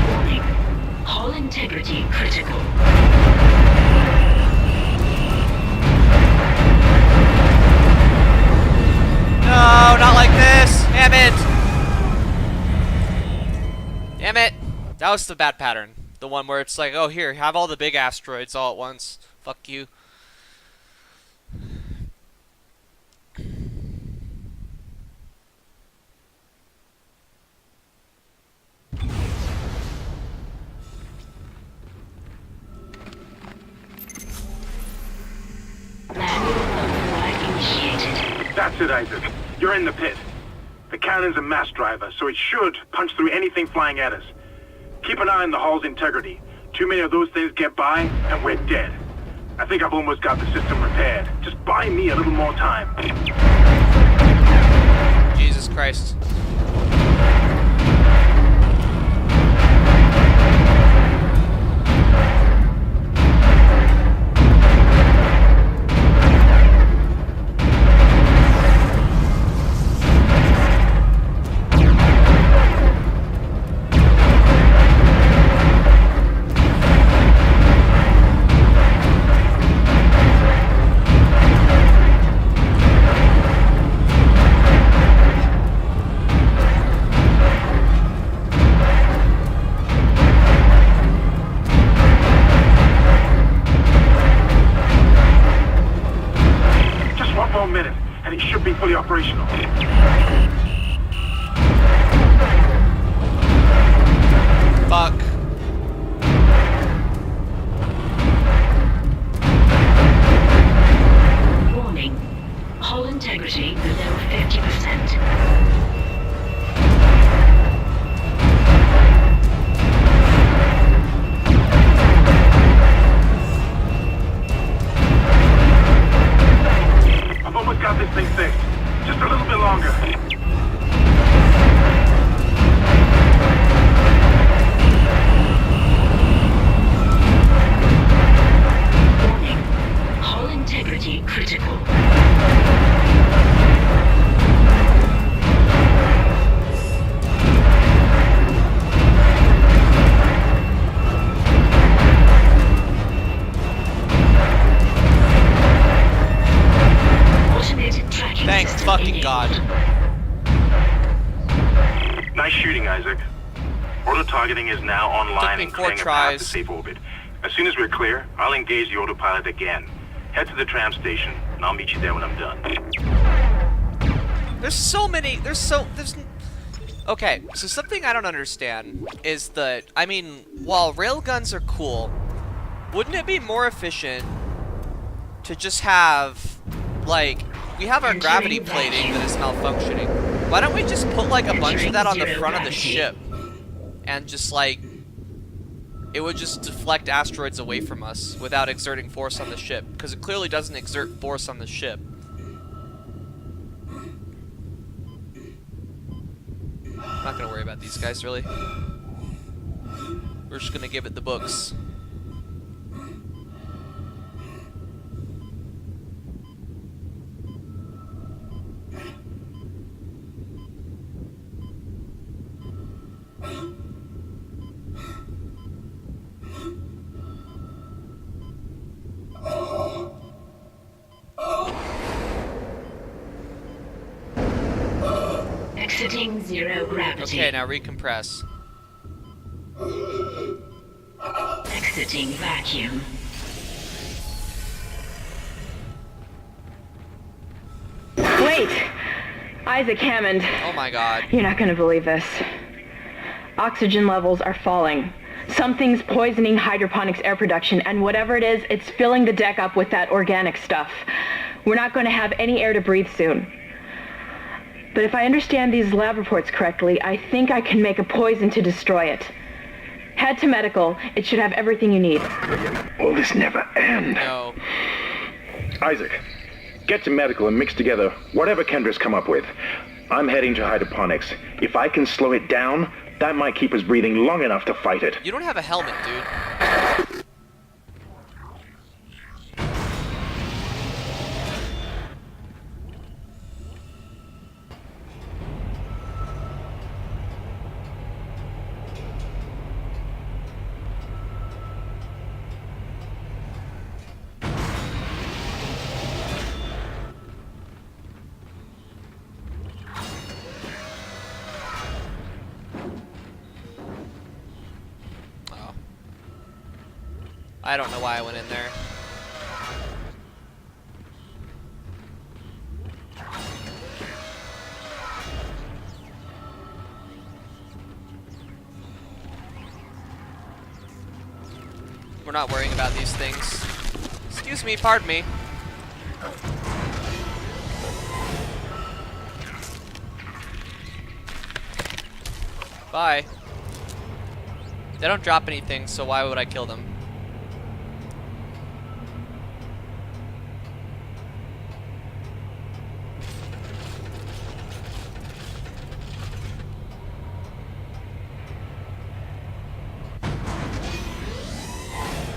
Speaker 4: Warning. Hull integrity critical.
Speaker 1: No, not like this! Damn it! Damn it! That was the bad pattern. The one where it's like, oh, here, have all the big asteroids all at once. Fuck you.
Speaker 4: Manual override initiated.
Speaker 3: That's it, Isaac. You're in the pit. The cannon's a mass driver, so it should punch through anything flying at us. Keep an eye on the hull's integrity. Too many of those things get by, and we're dead. I think I've almost got the system repaired. Just buy me a little more time.
Speaker 1: Jesus Christ.
Speaker 3: Fully operational.
Speaker 1: Fuck.
Speaker 4: Warning. Hull integrity below 50%.
Speaker 3: I've almost got this thing fixed. Just a little bit longer.
Speaker 4: Warning. Hull integrity critical. Automated tracking
Speaker 1: Thank
Speaker 4: system
Speaker 1: fucking
Speaker 4: enabled.
Speaker 1: God.
Speaker 3: Nice shooting, Isaac. Auto targeting is now online
Speaker 1: me
Speaker 3: and
Speaker 1: 4
Speaker 3: clearing a path to
Speaker 1: tries.
Speaker 3: safe orbit. As soon as we're clear, I'll engage the autopilot again. Head to the tram station, and I'll meet you there when I'm done.
Speaker 1: There's so many. Okay, so something I don't understand is that, I mean, while railguns are cool, wouldn't it be more efficient to just have, like, we have our gravity plating that is malfunctioning. Why don't we just put, like, a bunch of that on the front of the ship? And just, like, it would just deflect asteroids away from us without exerting force on the ship. Because it clearly doesn't exert force on the ship. I'm not gonna worry about these guys, really. We're just gonna give it the books.
Speaker 4: Exiting zero gravity.
Speaker 1: Okay, now recompress.
Speaker 4: Exiting vacuum.
Speaker 7: Wait! Isaac Hammond.
Speaker 1: Oh my god.
Speaker 7: You're not gonna believe this. Oxygen levels are falling. Something's poisoning hydroponics air production, and whatever it is, it's filling the deck up with that organic stuff. We're not going to have any air to breathe soon. But if I understand these lab reports correctly, I think I can make a poison to destroy it. Head to medical. It should have everything you need.
Speaker 2: Will this never end?
Speaker 1: No.
Speaker 2: Isaac, get to medical and mix together whatever Kendra's come up with. I'm heading to hydroponics. If I can slow it down, that might keep us breathing long enough to fight it.
Speaker 1: You don't have a helmet, dude. I don't know why I went in there. We're not worrying about these things. Excuse me, pardon me. Bye. They don't drop anything, so why would I kill them?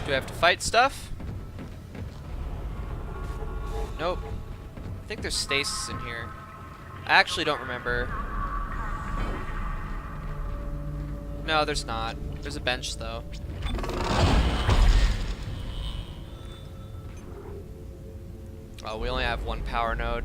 Speaker 1: Do I have to fight stuff? Nope. I think there's stasis in here. I actually don't remember. No, there's not. There's a bench, though. Oh, we only have one power node.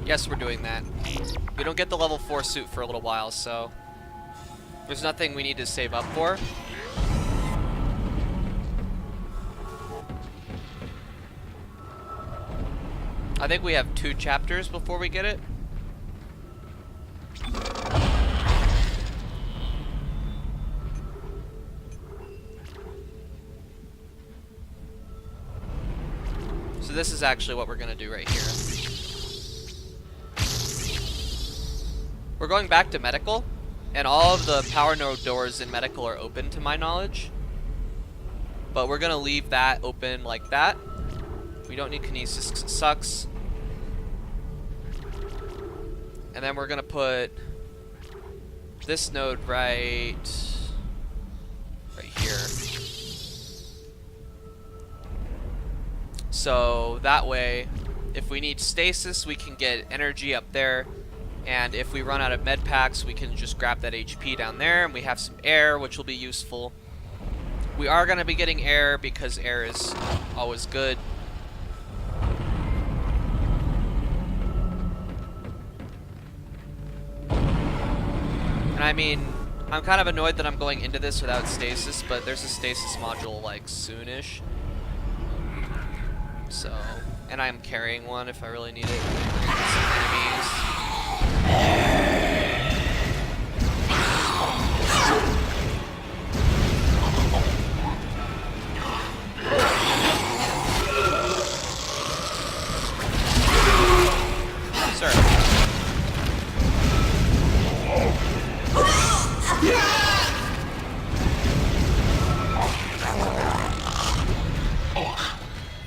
Speaker 1: Yes, we're doing that. We don't get the level 4 suit for a little while, so there's nothing we need to save up for. I think we have 2 chapters before we get it. So this is actually what we're gonna do right here. We're going back to medical, and all of the power node doors in medical are open to my knowledge. But we're gonna leave that open like that. We don't need kinesis 'cause it sucks. And then we're gonna put this node right here. So that way, if we need stasis, we can get energy up there. And if we run out of med packs, we can just grab that HP down there, and we have some air, which will be useful. We are going to be getting air because air is always good. And I mean, I'm kind of annoyed that I'm going into this without stasis, but there's a stasis module like soonish. So, and I'm carrying one if I really need it. Some enemies. Sir.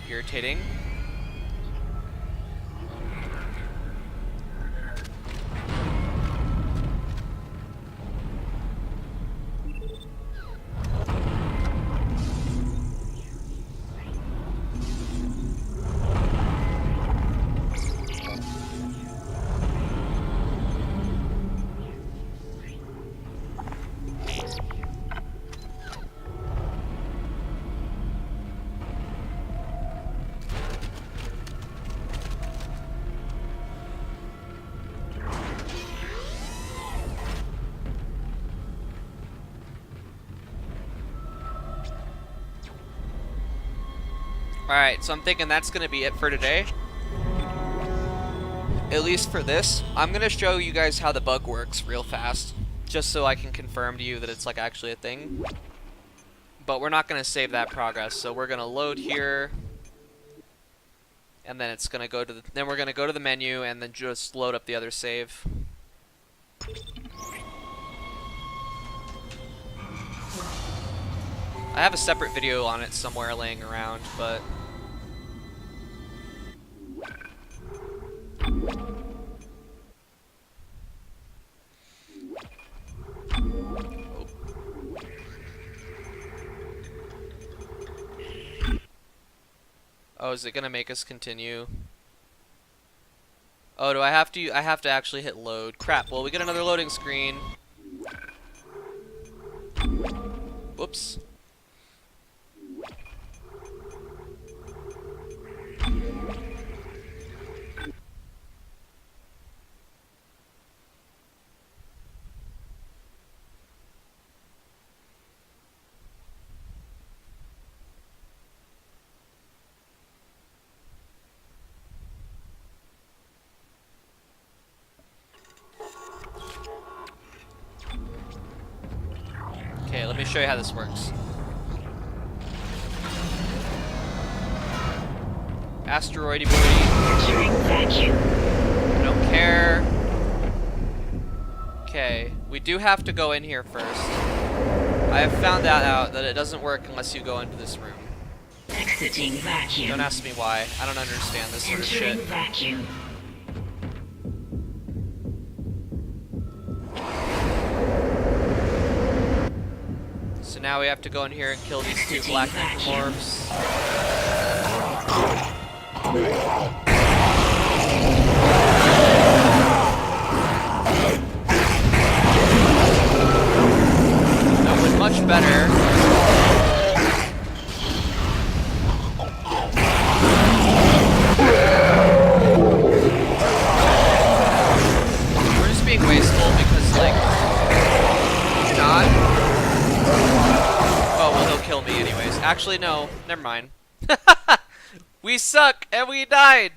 Speaker 1: Irritating. Alright, so I'm thinking that's going to be it for today. At least for this. I'm going to show you guys how the bug works real fast. just so I can confirm to you that it's like actually a thing. But we're not going to save that progress, so we're going to load here, and then it's going to go to the, then we're going to go to the menu and then just load up the other save. I have a separate video on it somewhere laying around, but oh, is it gonna make us continue? Oh, do I have to? I have to actually hit load. Crap. Well, we get another loading screen. Whoops. Okay, let me show you how this works. Asteroidy boy. I don't care. Okay, we do have to go in here first. I have found that out that it doesn't work unless you go into this room.
Speaker 4: Exiting vacuum.
Speaker 1: Don't ask me why. I don't understand this sort of shit.
Speaker 4: Entering vacuum.
Speaker 1: So now we have to go in here and kill these two black necromorphs. That went much better. We're just being wasteful because, like, not. Oh, well, he'll kill me anyways. Actually, no. Never mind. We suck, and we died!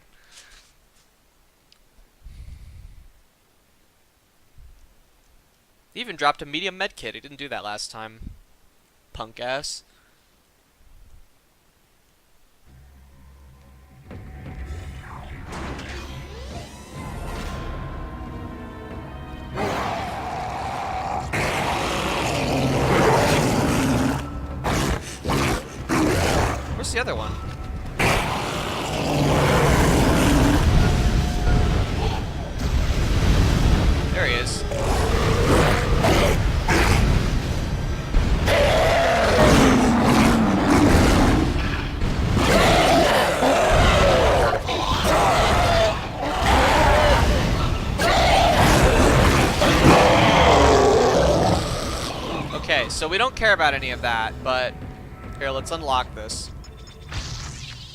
Speaker 1: He even dropped a medium medkit. He didn't do that last time. Punk ass. Where's the other one? There he is. Okay, so we don't care about any of that, but here, let's unlock this.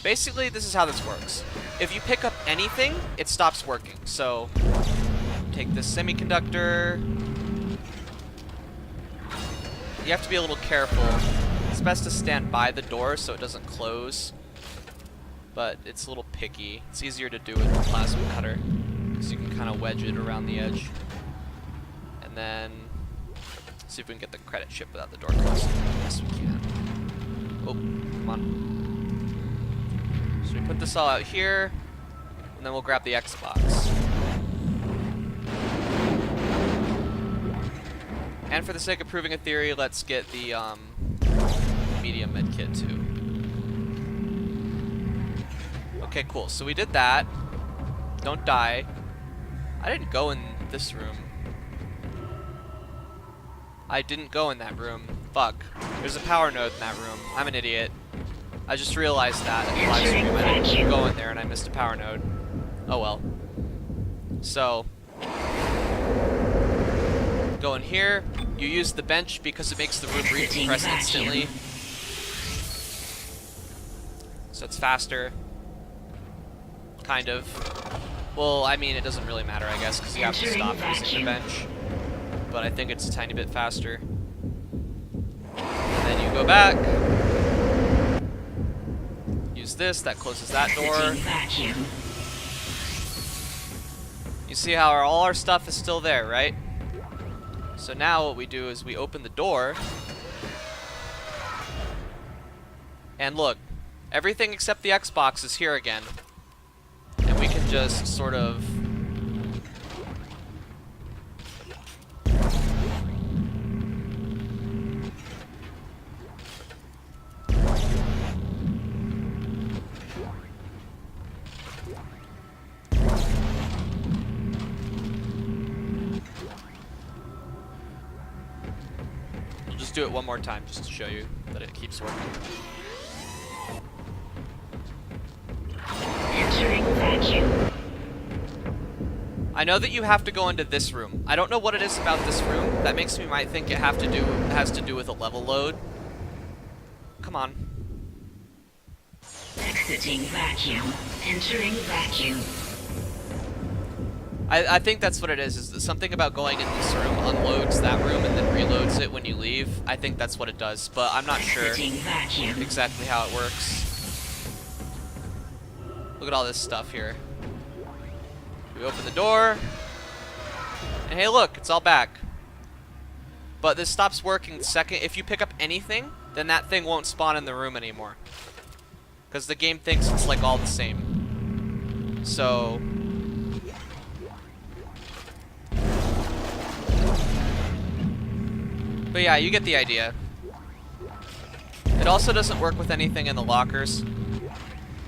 Speaker 1: Basically, this is how this works. If you pick up anything, it stops working. So, take this semiconductor. You have to be a little careful. It's best to stand by the door so it doesn't close. But it's a little picky. It's easier to do with the plasma cutter, because you can kind of wedge it around the edge. And then, see if we can get the credit chip without the door closing. Yes, we can. Oh, come on. So we put this all out here, and then we'll grab the Xbox. And for the sake of proving a theory, let's get the medium medkit too. Okay, cool. So we did that. Don't die. I didn't go in this room. I didn't go in that room. Fuck. There's a power node in that room. I'm an idiot. I just realized that in the live stream. I didn't go in there and I missed a power node. Oh well. So, go in here. You use the bench because it makes the room recompress instantly. So it's faster. Kind of. Well, I mean, it doesn't really matter, I guess, because you have to stop using the bench. But I think it's a tiny bit faster. And then you go back. Use this, that closes that door. You see how all our stuff is still there, right? So now what we do is we open the door. And look, everything except the Xbox is here again. And we can just sort of... We'll just do it one more time just to show you that it keeps working.
Speaker 4: Entering vacuum.
Speaker 1: I know that you have to go into this room. I don't know what it is about this room that makes me might think it has to do with a level load. Come on.
Speaker 4: Exiting vacuum. Entering vacuum.
Speaker 1: I think that's what it is that something about going in this room unloads that room and then reloads it when you leave. I think that's what it does, but I'm not sure exactly how it works. Look at all this stuff here. We open the door, and hey look, it's all back. But this stops working the second, if you pick up anything, then that thing won't spawn in the room anymore. Because the game thinks it's like all the same. So... But yeah, you get the idea. It also doesn't work with anything in the lockers.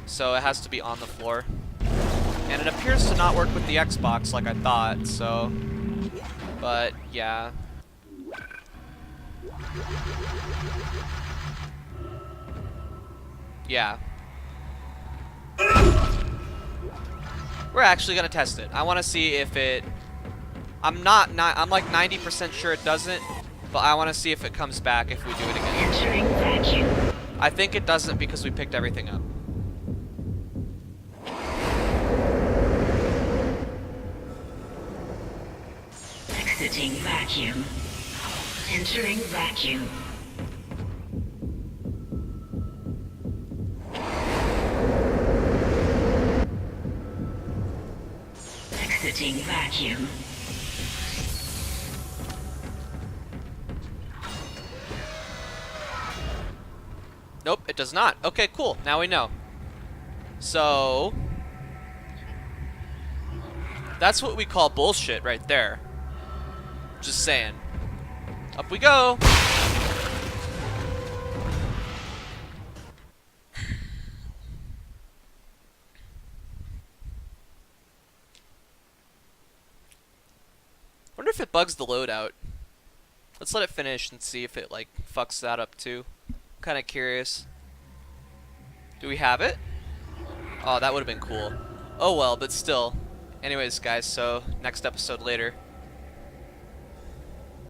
Speaker 1: So it has to be on the floor. And it appears to not work with the Xbox like I thought, so... But, yeah. Yeah. We're actually gonna test it. I want to see if it... I'm like 90% sure it doesn't, but I want to see if it comes back if we do it again.
Speaker 4: Entering vacuum.
Speaker 1: I think it doesn't because we picked everything up.
Speaker 4: Exiting vacuum. Entering vacuum. Exiting vacuum.
Speaker 1: Nope, it does not. Okay, cool. Now we know. So... That's what we call bullshit right there. Just saying. Up we go! Wonder if it bugs the loadout. Let's let it finish and see if it, like, fucks that up too. Kind of curious. Do we have it? Oh, that would have been cool. Oh well, but still. Anyways, guys, so next episode later.